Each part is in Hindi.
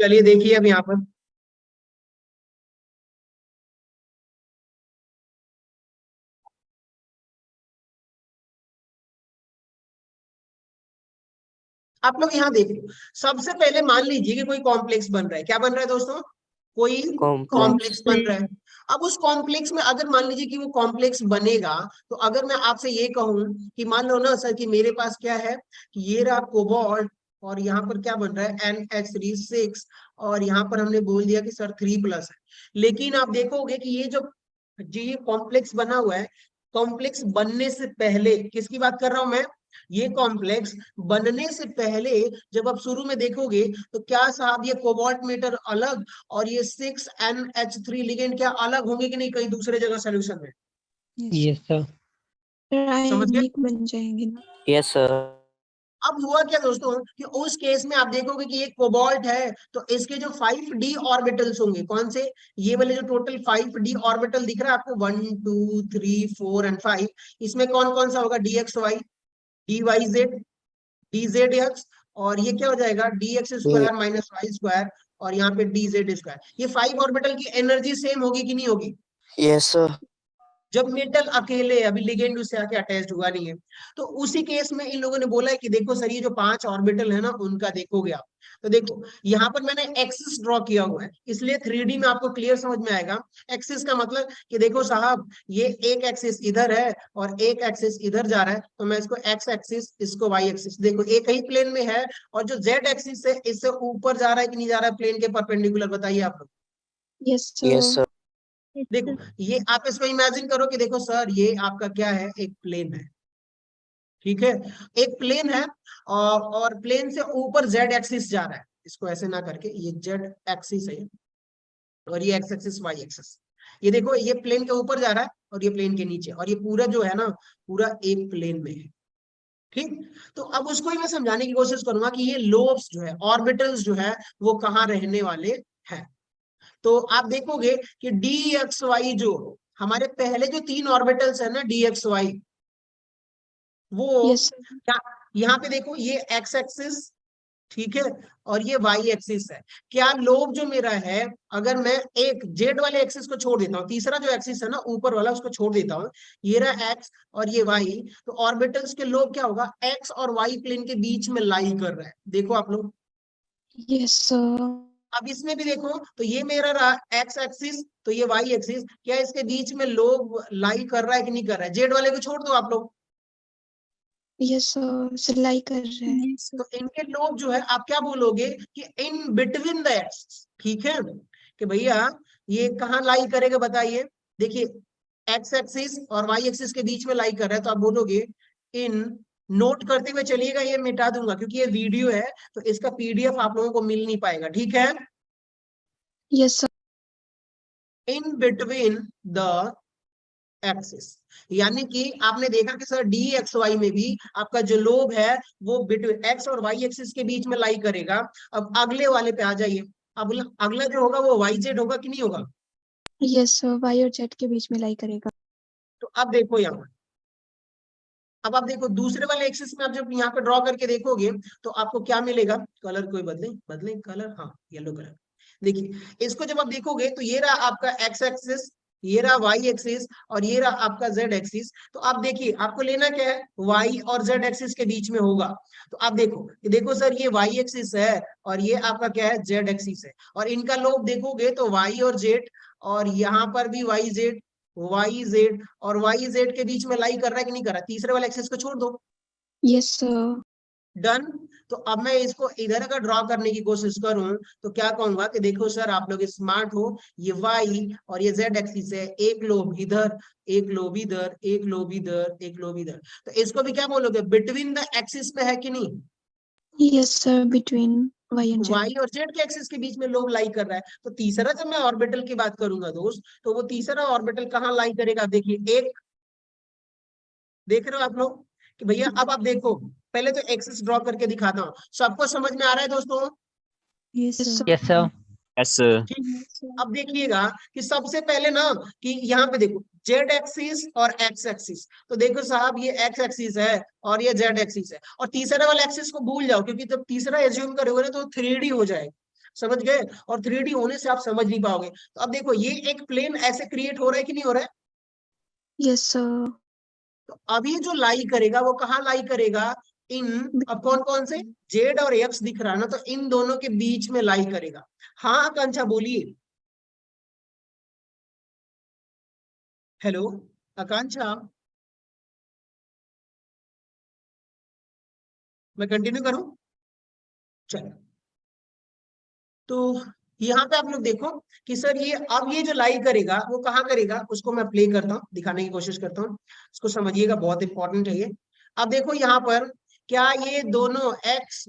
चलिए देखिए अब यहाँ पर आप लोग यहाँ देखो। सबसे पहले मान लीजिए कि कोई कॉम्प्लेक्स बन रहा है। क्या बन रहा है दोस्तों? कोई कॉम्प्लेक्स। कॉम्प्लेक्स बन रहा है। अब उस कॉम्प्लेक्स में अगर मान लीजिए कि वो कॉम्प्लेक्स बनेगा, तो अगर मैं आपसे ये कहूं कि मान लो ना सर कि मेरे पास क्या है कि ये रहा कोबाल्ट, और यहाँ पर क्या बन रहा है NH3 6, और यहाँ पर हमने बोल दिया कि सर 3+ है। लेकिन आप देखोगे कि ये कॉम्प्लेक्स बना हुआ है, कॉम्प्लेक्स बनने से पहले, किसकी बात कर रहा हूं मैं? ये कॉम्प्लेक्स बनने से पहले जब आप शुरू में देखोगे तो क्या साहब ये कोबाल्ट मीटर अलग और ये 6NH3 लिगेंड क्या अलग होंगे कि नहीं कहीं दूसरे जगह सोल्यूशन में? Yes sir. समझ गए? रासायनिक बन जाएंगे ना। Yes sir. अब हुआ क्या दोस्तों कि उस केस में आप देखोगे कि ये कोबाल्ट है तो इसके जो 5d ऑर्बिटल्स होंगे, कौन से? ये वाले जो टोटल 5d ऑर्बिटल दिख रहा है आपको, 1 2 3 4 एंड 5, इसमें कौन कौन सा होगा? DXY, DYZ, DZX, और ये क्या हो जाएगा? DX² माइनस Y², और यहाँ पे DZ²। ये 5 ऑर्बिटल की एनर्जी सेम होगी कि नहीं होगी? Yes sir. जब मेटल अकेले, अभी लिगेंड उससे आके अटैच्ड हुआ नहीं है, तो उसी केस में इन लोगों ने बोला है कि देखो सर ये जो 5 ऑर्बिटल है ना उनका देखोगे आप, तो देखो यहाँ पर मैंने एक्सिस ड्रॉ किया हुआ है, इसलिए 3D में आपको क्लियर समझ में आएगा। एक्सिस का मतलब कि देखो साहब ये एक एक्सिस इधर है और एक एक्सिस इधर जा रहा है, तो मैं इसको एक्स एक्सिस, इसको वाई एक्सिस, देखो एक ही प्लेन में है। और जो जेड एक्सिस है इससे ऊपर जा रहा है कि नहीं जा रहा है प्लेन के परपेंडिकुलर? बताइए आप लोग। Yes yes sir. सर। देखो ये आप इसको इमेजिन करो कि देखो सर ये आपका क्या है? एक प्लेन है, ठीक है? एक प्लेन है और प्लेन से ऊपर जेड एक्सिस जा रहा है, इसको ऐसे ना करके, ये जेड एक्सिस है और ये एक्स एक्सिस वाई एक्सिस। ये देखो ये प्लेन के ऊपर जा रहा है और ये प्लेन के नीचे, और ये पूरा जो है ना पूरा एक प्लेन में है, ठीक? तो अब उसको ही मैं समझाने की कोशिश करूंगा कि ये लोब्स जो है, ऑर्बिटल्स जो है, वो कहाँ रहने वाले हैं। तो आप देखोगे कि DXY जो हमारे पहले जो 3 ऑर्बिटल्स है ना DXY, वो यस सर। क्या, यहाँ पे देखो ये एक्स एक्सिस, ठीक है, और ये वाई एक्सिस है। क्या लोब जो मेरा है, अगर मैं एक जेड वाले एक्सिस को छोड़ देता हूँ, तीसरा जो एक्सिस है ना ऊपर वाला उसको छोड़ देता हूँ, ये रहा एक्स और ये वाई, तो ऑर्बिटल्स के लोब क्या होगा? एक्स और वाई प्लेन के बीच में लाई कर रहा है। देखो आप लोग, यस सर। अब इसमें भी देखो तो ये मेरा रहा एक्स एक्सिस, तो ये वाई एक्सिस, क्या इसके बीच में लोब लाई कर रहा है कि नहीं कर रहा है? जेड वाले को छोड़ दो आप लोग, यस सर, सिलाई कर रहे हैं। तो इनके लोग जो है आप क्या बोलोगे कि इन बिटवीन द एक्स, ठीक है, कि भैया ये कहाँ लाई करेगा बताइए? देखिए एक्स एक्सिस और वाई एक्सिस के बीच में लाई कर रहा है, तो आप बोलोगे इन, नोट करते हुए चलिएगा, ये मिटा दूंगा क्योंकि ये वीडियो है तो इसका PDF आप लोगों को मिल नहीं पाएगा, ठीक है? Yes sir. In between the axis, यानी कि आपने देखा कि सर DXY में भी आपका जो लोब है वो बिटवीन एक्स और वाई एक्सिस के बीच में लाई करेगा। अब अगले वाले पे आ जाइए। अब अगला जो होगा वो YZ होगा कि नहीं होगा? यस सर, वाई और जेड के बीच में लाई करेगा। तो अब देखो यहाँ, अब आप देखो दूसरे वाले एक्सिस में आप जब यहाँ पे ड्रॉ करके देखोगे तो आपको क्या मिलेगा? कलर कोई बदले बदले कलर, हाँ येलो कलर। देखिए इसको जब आप देखोगे तो ये रहा आपका एक्स एक्सिस, ये रहा वाई एक्सिस, और ये रहा आपका जेड एक्सिस। तो आप देखिए आपको लेना क्या है? वाई और जेड एक्सिस के बीच में होगा। तो आप देखो सर ये वाई एक्सिस है और ये आपका क्या है? जेड एक्सिस है, और इनका लोब देखोगे तो वाई और जेड, और यहाँ पर भी वाई जेड, वाई जेड, और वाई जेड के बीच में लाई कर रहा है कि नहीं कर रहा? तीसरे वाले एक्सिस को छोड़ दो, यस सर। डन। तो अब मैं इसको इधर अगर ड्रॉ करने की कोशिश करूं तो क्या कहूंगा कि देखो सर आप लोग स्मार्ट हो, ये वाई और ये जेड एक्सिस है, एक लोब इधर, एक लोब इधर, एक लोब इधर, एक लोब इधर, तो इसको भी क्या बोलोगे? बिटवीन द एक्सिस में है कि नहीं? Yes sir, between Y and Z. Y और जेड के एक्सिस के बीच में लोब लाई कर रहा है। तो तीसरा जब मैं ऑर्बिटल की बात करूंगा दोस्त, तो वो तीसरा ऑर्बिटल कहाँ लाई करेगा? देखिए एक, देख रहे हो आप लोग कि भैया, अब आप देखो पहले तो एक्सिस ड्रॉ करके दिखाता हूँ, सबको समझ में आ रहा है दोस्तों? Yes sir. Yes sir. Yes sir. ठीक, अब देखिएगा कि सबसे पहले ना कि यहाँ पे देखो जेड एक्सिस और एक्स एक्सिस, तो देखो साहब ये एक्स एक्सिस है और ये जेड एक्सिस है, और तीसरे वाले एक्सिस को भूल जाओ क्योंकि जब तीसरा एज्यूम करोगे ना तो 3D हो जाएगा। समझ गए? और 3D होने से आप समझ नहीं पाओगे। तो अब देखो ये एक प्लेन ऐसे क्रिएट हो रहा है कि नहीं हो रहा है? Yes sir. तो अब ये जो लाई करेगा वो कहाँ लाई करेगा? इन, अब कौन कौन से, जेड और एक्स दिख रहा है ना, तो इन दोनों के बीच में लाई करेगा। हाँ आकांक्षा बोलिए। हेलो आकांक्षा, मैं कंटिन्यू करूं? चलो, तो यहाँ पे आप लोग देखो कि सर ये अब ये जो लाई करेगा वो कहाँ करेगा, उसको मैं प्ले करता हूँ, दिखाने की कोशिश करता हूँ, इसको समझिएगा, बहुत इंपॉर्टेंट है ये। अब देखो यहाँ पर क्या ये दोनों एक्स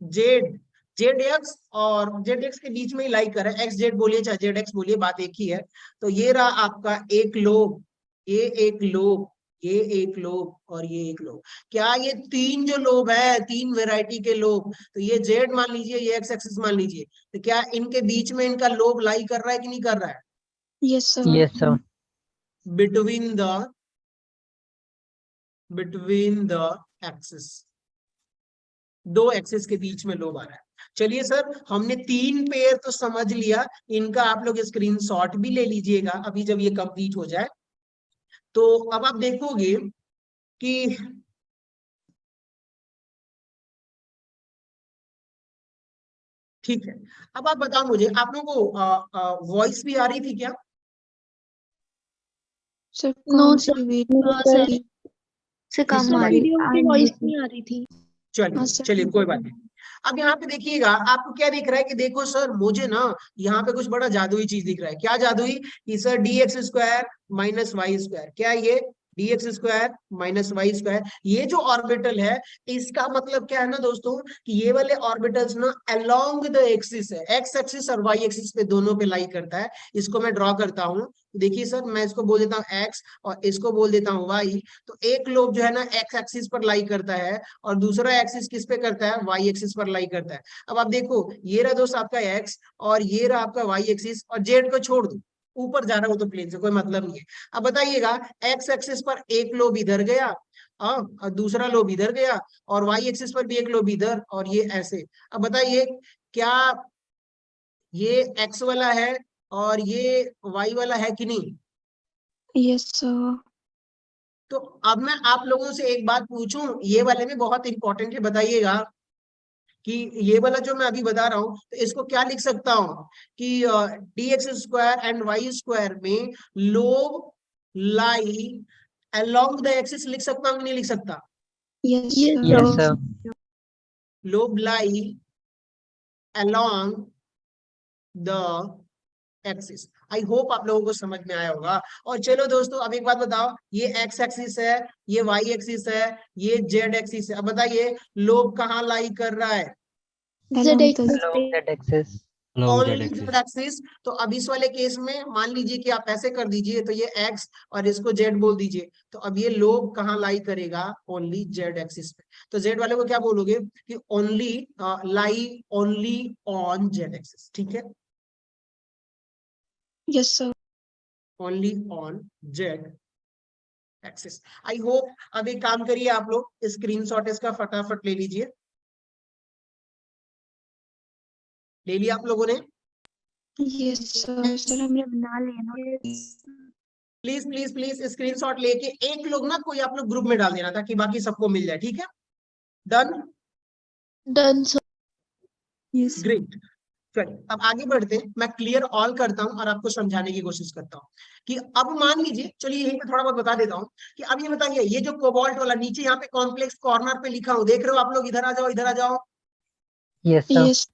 जेड, जेड एक्स और जेड एक्स के बीच में ही लाई कर रहा है, एक्स जेड बोलिए चाहे जेड एक्स बोलिए, बात एक ही है। तो ये रहा आपका एक लोब, ये एक लोब, ये एक लोब और ये एक लोब। क्या ये तीन जो लोब है, तीन वैरायटी के लोब, तो ये जेड मान लीजिए, ये एक्स एक्सिस मान लीजिए, तो क्या इनके बीच में इनका लोब लाई कर रहा है कि नहीं कर रहा है? Yes sir. Yes, sir. Between the axis, दो एक्सिस के बीच में लोब आ रहा है। चलिए सर, हमने तीन पेयर तो समझ लिया, इनका आप लोग स्क्रीनशॉट भी ले लीजिएगा अभी जब ये कंप्लीट हो जाए। तो अब आप देखोगे कि ठीक है, अब आप बताओ मुझे, आप लोगों को वॉइस भी आ रही थी क्या? सर नो कौन सर, सी वेट सर थी? से कम किससे आ बात? रही वीडियो की वॉइस नहीं आ रही थी। चलिए हाँ सर। चलिए कोई बात नहीं। अब यहाँ पे देखिएगा, आपको क्या दिख रहा है कि देखो सर मुझे ना यहाँ पे कुछ बड़ा जादुई चीज दिख रहा है। क्या जादुई? कि sir D x square minus Y square, क्या है ये? D x square minus Y square, ये जो ऑर्बिटल है इसका मतलब क्या है ना दोस्तों, कि ये वाले ऑर्बिटल्स ना अलोंग द एक्सिस है, एक्स एक्सिस और वाई एक्सिस पे दोनों पे लाई करता है। इसको मैं ड्रॉ करता हूँ, देखिए सर मैं इसको बोल देता हूँ एक्स और इसको बोल देता हूँ वाई। तो एक लोब जो है ना एक्स एक्सिस पर लाई करता है और दूसरा एक्सिस किस पे करता है? वाई एक्सिस पर लाई करता है। अब आप देखो ये रहा दोस्त आपका एक्स और ये रहा आपका वाई एक्सिस, और जेड को छोड़ दो, ऊपर जा रहा है वो तो प्लेन से कोई मतलब नहीं है। अब बताइएगा, एक्स एक्सिस पर एक लोब इधर गया, और दूसरा लोब इधर गया, और वाई एक्सिस पर भी एक लोब इधर, और ये ऐसे। अब बताइए क्या ये एक्स वाला है और ये वाई वाला है कि नहीं? Yes sir. तो अब मैं आप लोगों से एक बात पूछूं, ये वाले में बहुत इंपॉर्टेंट है, बताइएगा कि ये वाला जो मैं अभी बता रहा हूं तो इसको क्या लिख सकता हूं कि d x square and y square में lobe lie along the axis, लिख सकता हूं कि नहीं लिख सकता? Yes Yes, sir. sir. Lobe lie along the axis. I hope आप लोगों को समझ में आया होगा। और चलो दोस्तों अब एक बात बताओ, ये एक्स एक्सिस है, ये वाई एक्सिस है, ये जेड एक्सिस है, अब बताइए लोब कहाँ लाई कर रहा है? Z Along that axis. Only Z axis. तो अब इस वाले केस में मान लीजिए कि आप ऐसे कर दीजिए, तो ये एक्स और इसको जेड बोल दीजिए, तो अब ये लोब कहाँ लाई करेगा? ओनली जेड एक्सिस पे। तो जेड वाले को क्या बोलोगे कि only lie only on Z axis, ठीक है? Yes sir. Only on Z axis. I hope. अब एक काम करिए, आप लोग स्क्रीनशॉट इसका फटाफट ले लीजिए, ले लिया आप लोगों ने? Yes sir. सर हमने बना लिया ना। प्लीज प्लीज प्लीज स्क्रीनशॉट लेके एक लोग ना, कोई आप लोग ग्रुप में डाल देना ताकि बाकी सबको मिल जाए, ठीक है? Done? Done sir. Yes. Great. चलिए अब आगे बढ़ते हैं, मैं क्लियर ऑल करता हूं और आपको समझाने की कोशिश करता हूं कि अब मान लीजिए, चलिए यहीं पे थोड़ा बहुत बता देता हूं कि अब ये बताइए, ये जो कोबाल्ट वाला नीचे यहाँ पे कॉम्प्लेक्स कॉर्नर पे लिखा हूं, देख रहे हो आप लोग? इधर आ जाओ, इधर आ जाओ। Yes, sir. यस।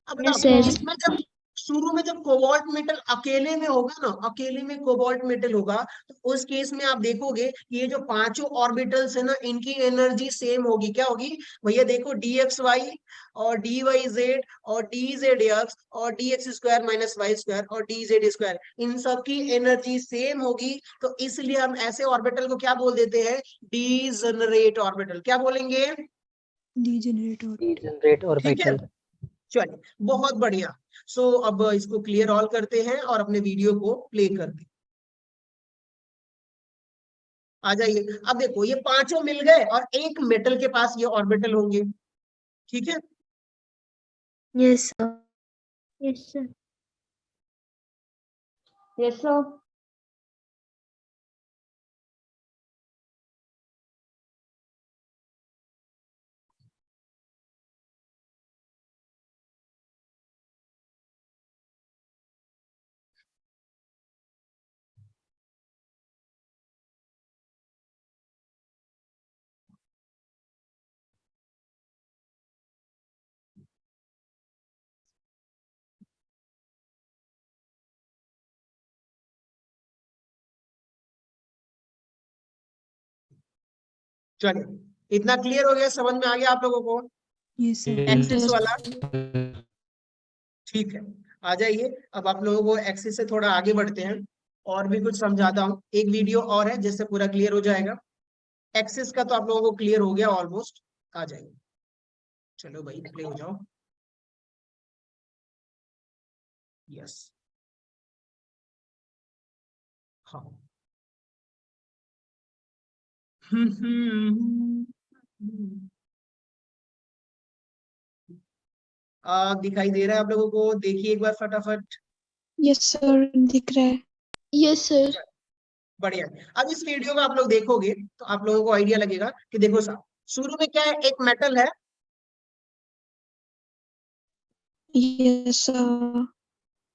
अब Yes, बताओ, sir. इसमें जब शुरू में जब कोबाल्ट मेटल अकेले में होगा ना, अकेले में कोबाल्ट मेटल होगा, तो उस केस में आप देखोगे कि ये जो पांचों ऑर्बिटल्स है ना, इनकी एनर्जी सेम होगी। क्या होगी भैया? देखो डी एक्स वाई और डी वाई जेड और डी जेड एक्स और D x square minus Y square और डी जेड स्क्वायर, इन सब की एनर्जी सेम होगी। तो इसलिए हम ऐसे ऑर्बिटल को क्या बोल देते हैं? Degenerate orbital. क्या बोलेंगे? Degenerate orbital. Degenerate ठीक है, orbital. चलिए बहुत बढ़िया। सो अब इसको क्लियर ऑल करते हैं और अपने वीडियो को प्ले करते हैं। आ जाइए, अब देखो ये पांचों मिल गए और एक मेटल के पास ये ऑर्बिटल होंगे, ठीक है? Yes sir. Yes, sir. Yes, sir. चलिए, इतना क्लियर हो गया, समझ में आ गया आप लोगों को? Yes, sir. Axis Yes. वाला ठीक है। आ जाइए, अब आप लोगों को एक्सिस से थोड़ा आगे बढ़ते हैं और भी कुछ समझाता हूँ। एक वीडियो और है जिससे पूरा क्लियर हो जाएगा। एक्सिस का तो आप लोगों को क्लियर हो गया ऑलमोस्ट। आ जाइए, चलो भाई प्ले हो जाओ। यस, हाँ। दिखाई दे रहा है आप लोगों को? देखिए एक बार फटाफट। Yes, sir. दिख रहा है. Yes, sir. बढ़िया। अब इस वीडियो में आप लोग देखोगे तो आप लोगों को आइडिया लगेगा कि देखो साहब, शुरू में क्या है, एक मेटल है। Yes, sir.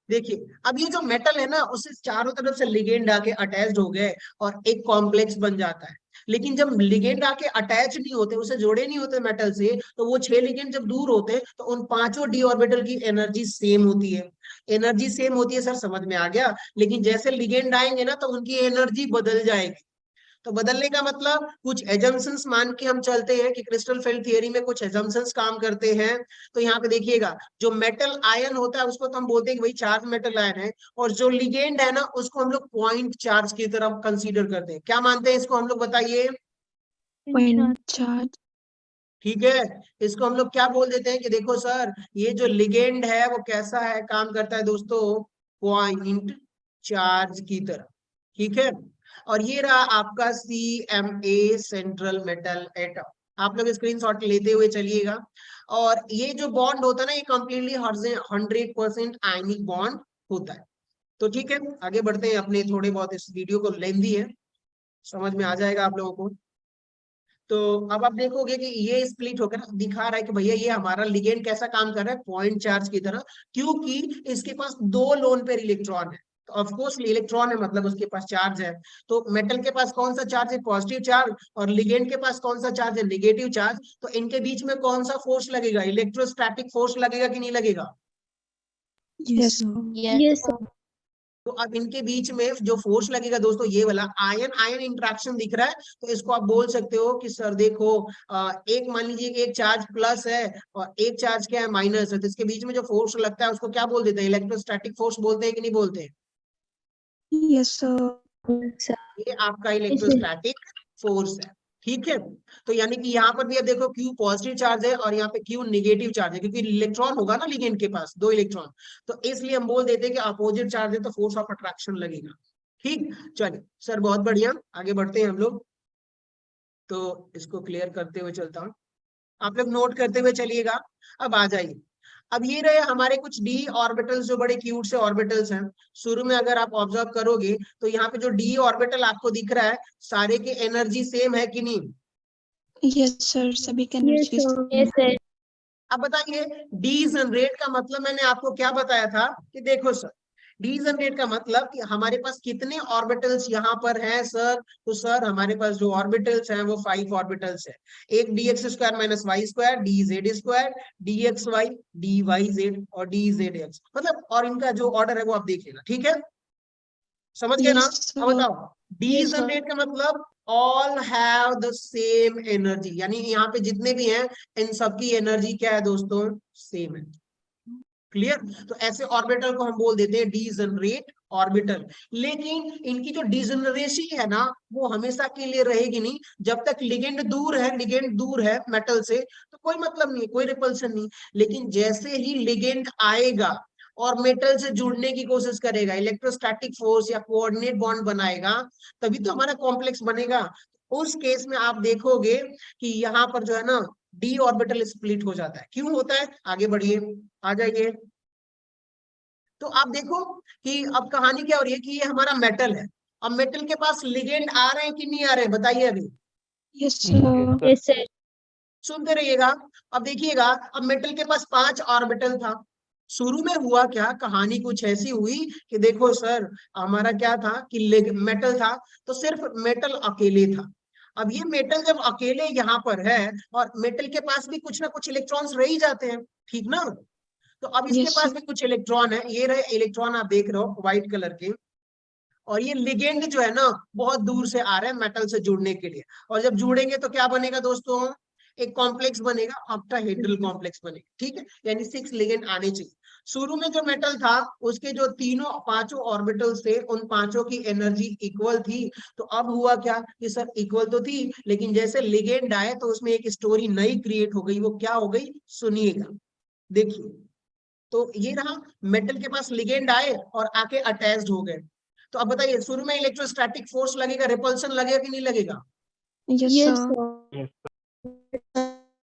देखिए, अब ये जो मेटल है ना, उससे चारों तरफ से लिगेंड आके अटैच्ड हो गए और एक कॉम्प्लेक्स बन जाता है। लेकिन जब लिगेंड आके अटैच नहीं होते, उसे जोड़े नहीं होते मेटल से, तो वो 6 लिगेंड जब दूर होते तो उन पांचों डी ऑर्बिटल की एनर्जी सेम होती है। एनर्जी सेम होती है सर, समझ में आ गया। लेकिन जैसे लिगेंड आएंगे ना, तो उनकी एनर्जी बदल जाएगी। तो बदलने का मतलब कुछ एजम्पशंस मान के हम चलते हैं कि क्रिस्टल फील्ड थियरी में कुछ एजम्पशंस काम करते हैं। तो यहाँ पे देखिएगा, जो मेटल आयन होता है उसको तो हम बोलते हैं कि भाई चार्ज मेटल आयन है, और जो लिगेंड है ना, उसको हम लोग पॉइंट चार्ज की तरफ कंसीडर करते हैं। क्या मानते हैं इसको हम लोग, बताइए? Point charge. ठीक है, इसको हम लोग क्या बोल देते हैं कि देखो सर, ये जो लिगेंड है वो कैसा है, काम करता है दोस्तों, पॉइंट चार्ज की तरह। ठीक है, और ये रहा आपका CMa, सेंट्रल मेटल एटम। आप लोग स्क्रीनशॉट लेते हुए चलिएगा। और ये जो बॉन्ड होता है ना, ये कंप्लीटली 100% आयनिक बॉन्ड होता है। तो ठीक है, आगे बढ़ते हैं अपने, थोड़े बहुत इस वीडियो को लेंदी है, समझ में आ जाएगा आप लोगों को। तो अब आप देखोगे कि ये स्प्लिट होकर दिखा रहा है कि भैया ये हमारा लिगेंड कैसा काम कर रहा है, पॉइंट चार्ज की तरह, क्योंकि इसके पास 2 लोन पेयर इलेक्ट्रॉन है। तो ऑफ कोर्स इलेक्ट्रॉन है, मतलब उसके पास चार्ज है। तो मेटल के पास कौन सा चार्ज है, पॉजिटिव चार्ज, और लिगेंड के पास कौन सा चार्ज है, नेगेटिव चार्ज। तो इनके बीच में कौन सा फोर्स लगेगा, इलेक्ट्रोस्टैटिक फोर्स लगेगा कि नहीं लगेगा? Yes, sir. Yes, sir. तो अब इनके बीच में जो फोर्स लगेगा दोस्तों, ये वाला आयन आयन इंटरेक्शन दिख रहा है। तो इसको आप बोल सकते हो कि सर देखो, एक मान लीजिए कि एक चार्ज प्लस है और एक चार्ज क्या है, माइनस है। तो इसके बीच में जो फोर्स लगता है उसको क्या बोल देते हैं, इलेक्ट्रोस्टैटिक फोर्स बोलते हैं कि नहीं बोलते हैं? Yes, sir. ये आपका इलेक्ट्रोस्टैटिक फोर्स है। ठीक है, तो यानी कि यहाँ पर भी अब देखो, Q पॉजिटिव चार्ज है और यहाँ पे Q नेगेटिव चार्ज है, क्योंकि इलेक्ट्रॉन होगा ना लिगेंड के पास, 2 इलेक्ट्रॉन। तो इसलिए हम बोल देते हैं कि अपोजिट चार्ज है तो फोर्स ऑफ अट्रैक्शन लगेगा। ठीक, चलिए सर, बहुत बढ़िया, आगे बढ़ते हैं हम लोग। तो इसको क्लियर करते हुए चलता हूँ, आप लोग नोट करते हुए चलिएगा। अब आ जाइए, अब ये रहे हमारे कुछ डी ऑर्बिटल्स, जो बड़े क्यूट से ऑर्बिटल्स हैं। शुरू में अगर आप ऑब्जर्व करोगे तो यहाँ पे जो डी ऑर्बिटल आपको दिख रहा है, सारे की एनर्जी सेम है कि नहीं? Yes, sir. सभी का Yes, energy sir. Yes, sir. अब बताइए, डी जनरेट का मतलब मैंने आपको क्या बताया था कि देखो सर, डी जनरेट का मतलब कि हमारे पास कितने ऑर्बिटल्स यहाँ पर हैं सर। तो सर हमारे पास जो ऑर्बिटल्स हैं वो 5 ऑर्बिटल्स है। एक dx² - y² dz², dxy dyz और dz, मतलब, और इनका जो ऑर्डर है वो आप देख लेना। ठीक है, समझ गए ना? Yes, sir. अब बताओ, डी Yes, sir. जनरेट का मतलब all have the same energy, यानी यहाँ पे जितने भी हैं इन सबकी एनर्जी क्या है दोस्तों, सेम है। क्लियर? तो ऐसे ऑर्बिटल को हम बोल देते हैं डीजनरेट ऑर्बिटल। लेकिन इनकी जो डीजनरेसी है ना, वो हमेशा के लिए रहेगी नहीं। जब तक लिगेंड दूर है मेटल से, तो कोई मतलब नहीं, कोई रिपल्शन नहीं। लेकिन जैसे ही लिगेंड आएगा और मेटल से जुड़ने की कोशिश करेगा, इलेक्ट्रोस्टैटिक फोर्स या कोऑर्डिनेट बॉन्ड बनाएगा, तभी तो हमारा कॉम्प्लेक्स बनेगा। उस केस में आप देखोगे कि यहाँ पर जो है ना, डी ऑर्बिटल स्प्लिट हो जाता है। क्यों होता है, आगे बढ़िए, आ जाइए। तो आप देखो कि अब कहानी क्या हो रही है कि ये हमारा मेटल है, अब मेटल के पास लिगेंड आ रहे हैं कि नहीं आ रहे हैं, बताइए अभी, Yes, sir. Yes, sir. सुनते रहिएगा। अब देखिएगा, अब मेटल के पास 5 ऑर्बिटल था। शुरू में हुआ क्या, कहानी कुछ ऐसी हुई कि देखो सर, हमारा क्या था कि मेटल था, तो सिर्फ मेटल अकेले था। अब ये मेटल जब अकेले यहाँ पर है, और मेटल के पास भी कुछ ना कुछ इलेक्ट्रॉन्स रह ही जाते हैं, ठीक ना। तो अब इसके Yes, पास sir. भी कुछ इलेक्ट्रॉन है, ये रहे इलेक्ट्रॉन, आप देख रहे हो व्हाइट कलर के, और ये लिगेंड जो है ना बहुत दूर से आ रहे हैं मेटल से जुड़ने के लिए, और जब जुड़ेंगे तो क्या बनेगा दोस्तों, एक कॉम्प्लेक्स बनेगा, ऑक्टाहेड्रल कॉम्प्लेक्स बनेगा, ठीक है, यानी 6 लिगेंड आने चाहिए। शुरू में जो मेटल था उसके जो तीनों 5 ऑर्बिटल्स थे, उन 5 की एनर्जी इक्वल थी। तो अब हुआ क्या कि सर इक्वल तो थी, लेकिन जैसे लिगेंड आए तो उसमें एक स्टोरी नई क्रिएट हो गई, वो क्या हो गई सुनिएगा, देखिए। तो ये रहा, मेटल के पास लिगेंड आए और आके अटैच्ड हो गए। तो अब बताइए, शुरू में इलेक्ट्रोस्टैटिक फोर्स लगेगा, रिपल्सन लगेगा कि नहीं लगेगा, Yes, Yes, sir. sir.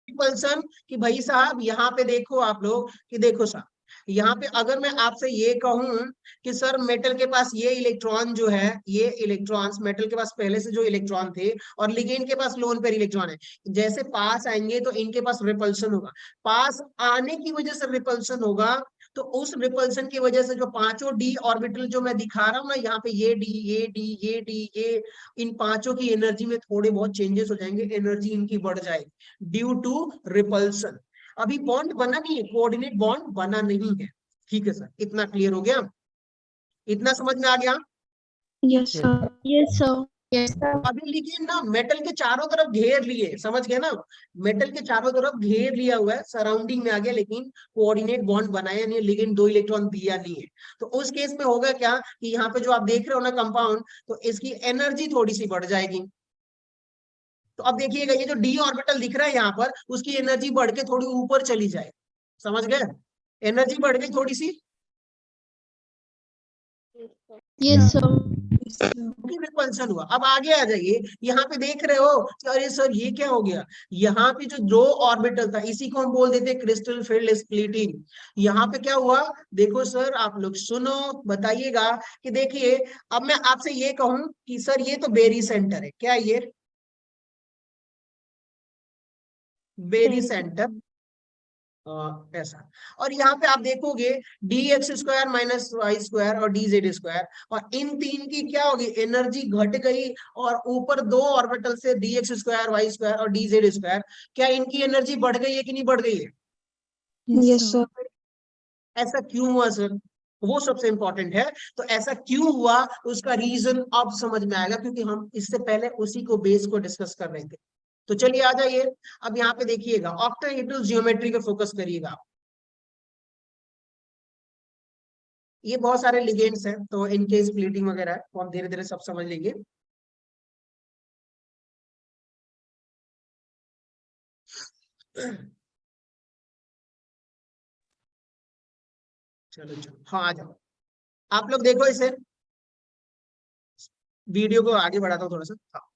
Repulsion, कि भाई साहब यहाँ पे देखो आप लोग, कि देखो साहब यहाँ पे अगर मैं आपसे ये कहूं कि सर मेटल के पास ये इलेक्ट्रॉन जो है, ये इलेक्ट्रॉन्स मेटल के पास पहले से जो इलेक्ट्रॉन थे, और लिगेंड के पास लोन पेयर इलेक्ट्रॉन है, जैसे पास आएंगे तो इनके पास रिपल्सन होगा, पास आने की वजह से रिपल्सन होगा। तो उस रिपल्सन की वजह से जो 5 डी ऑर्बिटल जो मैं दिखा रहा हूं ना यहाँ पे, ये डी ये डी ये डी ये, इन 5 की एनर्जी में थोड़े बहुत चेंजेस हो जाएंगे, एनर्जी इनकी बढ़ जाएगी ड्यू टू रिपल्सन। अभी बॉन्ड बना नहीं है, कोऑर्डिनेट बॉन्ड बना नहीं है, ठीक है सर, इतना क्लियर हो गया, इतना समझ में आ गया। Yes, sir. Yes, sir. Yes, sir. अभी लिखिए ना, मेटल के चारों तरफ घेर लिए, समझ गए ना, मेटल के चारों तरफ घेर लिया हुआ है, सराउंडिंग में आ गया, लेकिन कोऑर्डिनेट बॉन्ड बनाया नहीं, लेकिन 2 इलेक्ट्रॉन दिया नहीं है। तो उस केस में होगा क्या कि यहाँ पे जो आप देख रहे हो ना कंपाउंड, तो इसकी एनर्जी थोड़ी सी बढ़ जाएगी। तो अब देखिएगा, ये जो डी ऑर्बिटल दिख रहा है यहाँ पर, उसकी एनर्जी बढ़ के थोड़ी ऊपर चली जाए, समझ गए, एनर्जी बढ़ गई थोड़ी सी, Yes, sir. Yes, sir. Repulsion हुआ। अब आगे आ जाइए, यहाँ पे देख रहे हो कि अरे सर ये क्या हो गया, यहाँ पे जो दो ऑर्बिटल था, इसी को हम बोल देते क्रिस्टल फील्ड स्प्लिटिंग। यहाँ पे क्या हुआ, देखो सर आप लोग सुनो, बताइएगा कि देखिए, अब मैं आपसे ये कहूं कि सर ये तो बेरी सेंटर है, क्या ये बेरी सेंटर, ऐसा, और यहाँ पे आप देखोगे D x square minus Y square और डी जेड स्क्वायर, और इन तीन की क्या होगी, एनर्जी घट गई, और ऊपर 2 ऑर्बिटल से D x square Y square और डी जेड स्क्वायर, क्या इनकी एनर्जी बढ़ गई है कि नहीं बढ़ गई है, Yes, sir. ऐसा क्यों हुआ सर, वो सबसे इंपॉर्टेंट है। तो ऐसा क्यों हुआ, उसका रीजन अब समझ में आएगा, क्योंकि हम इससे पहले उसी को बेस को डिस्कस कर रहे थे। तो चलिए आ जाइए, अब यहाँ पे देखिएगा, ऑक्टाहेड्रल ज्योमेट्री पे फोकस करिएगा। ये बहुत सारे लिगेंड्स हैं, तो इनके स्प्लिटिंग वगैरह है, तो हम धीरे धीरे सब समझ लेंगे। चलो चलो, हाँ आ जाओ, आप लोग देखो इसे, वीडियो को आगे बढ़ाता हूँ थोड़ा सा। हाँ।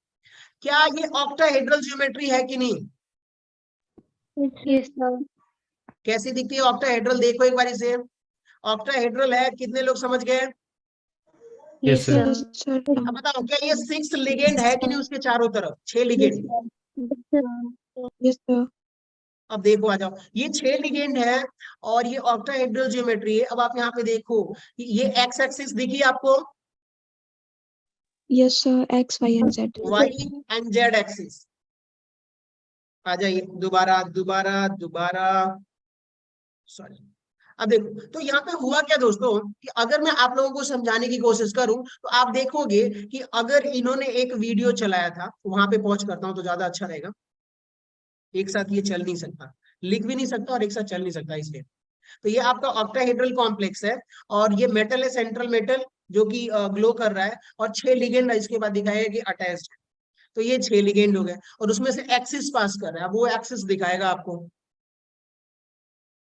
क्या ये ऑक्टाहेड्रल ज्योमेट्री है कि नहीं, Yes, sir. कैसी दिखती है ऑक्टाहेड्रल, देखो एक बार इसे, ऑक्टाहेड्रल है, कितने लोग समझ गए। Yes, sir. Yes, sir. अब बताओ, क्या ये 6 लिगेंड है कि नहीं, उसके चारों तरफ 6 ligand. Yes, sir. Yes, sir. अब देखो आ जाओ, ये 6 लिगेंड है, और ये ऑक्टाहेड्रल ज्योमेट्री है। अब आप यहाँ पे देखो, ये एक्स एक्सिस दिखी आपको, Yes, sir. X, Y, and Z. Y and Z axis, आ जाइए दोबारा दोबारा दोबारा, सॉरी। अब देखो, तो यहाँ पे हुआ क्या दोस्तों, कि अगर मैं आप लोगों को समझाने की कोशिश करूं, तो आप देखोगे कि अगर इन्होंने एक वीडियो चलाया था, वहां पे पहुंच करता हूं तो ज्यादा अच्छा रहेगा, एक साथ ये चल नहीं सकता, लिख भी नहीं सकता और एक साथ चल नहीं सकता, इसलिए। तो ये आपका ऑक्टाहेड्रल कॉम्प्लेक्स है, और ये मेटल है, सेंट्रल मेटल, जो कि ग्लो कर रहा है, और 6 लिगेंड है, इसके बाद दिखाएगा कि अटैच्ड है। तो ये 6 लिगेंड हो गए, और उसमें से एक्सिस पास कर रहा है, वो एक्सिस दिखाएगा आपको।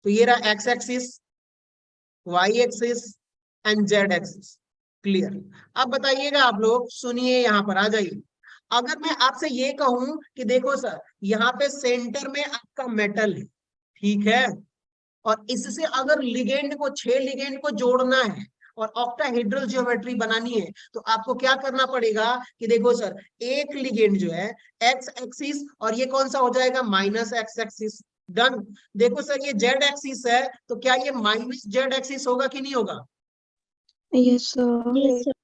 तो ये रहा X axis, Y axis and Z axis, clear. अब बताइएगा आप लोग, सुनिए यहाँ पर आ जाइए, अगर मैं आपसे ये कहूं कि देखो सर यहाँ पे सेंटर में आपका मेटल है, ठीक है, और इससे अगर लिगेंड को 6 लिगेंड को जोड़ना है और ऑक्टाहेड्रल ज्योमेट्री बनानी है तो आपको क्या करना पड़ेगा कि देखो सर, एक लिगेंड जो है एक्स एक्सिस और ये कौन सा हो जाएगा माइनस एक्स एक्सिस। डन। देखो सर, ये जेड एक्सिस है तो क्या ये माइनस जेड एक्सिस होगा कि नहीं होगा? Yes, sir. Yes, sir.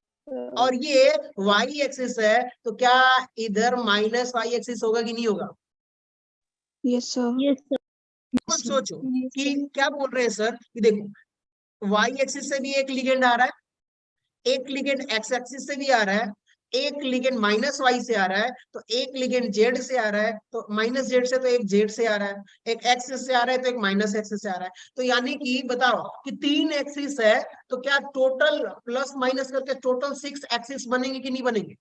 और ये वाई एक्सिस है तो क्या इधर माइनस वाई एक्सिस होगा कि नहीं होगा? Yes, sir. Yes, sir. अब सोचो कि क्या बोल रहे हैं सर कि देखो वाई एक्सिस से भी एक लिगेंड आ रहा है, एक लिगेंड एक्स एक्सिस से भी आ रहा है, एक लिगेंड माइनस वाई से आ रहा है, तो एक लिगेंड जेड से आ रहा है, तो माइनस जेड से तो एक जेड से आ रहा है, एक एक्स से आ रहा है तो एक माइनस एक्स से आ रहा है। तो यानी कि बताओ कि 3 एक्सिस है तो क्या टोटल प्लस माइनस करके टोटल 6 एक्सिस बनेंगे कि नहीं बनेंगे?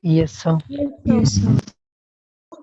Yes, sir. Yes, sir. Yes, sir.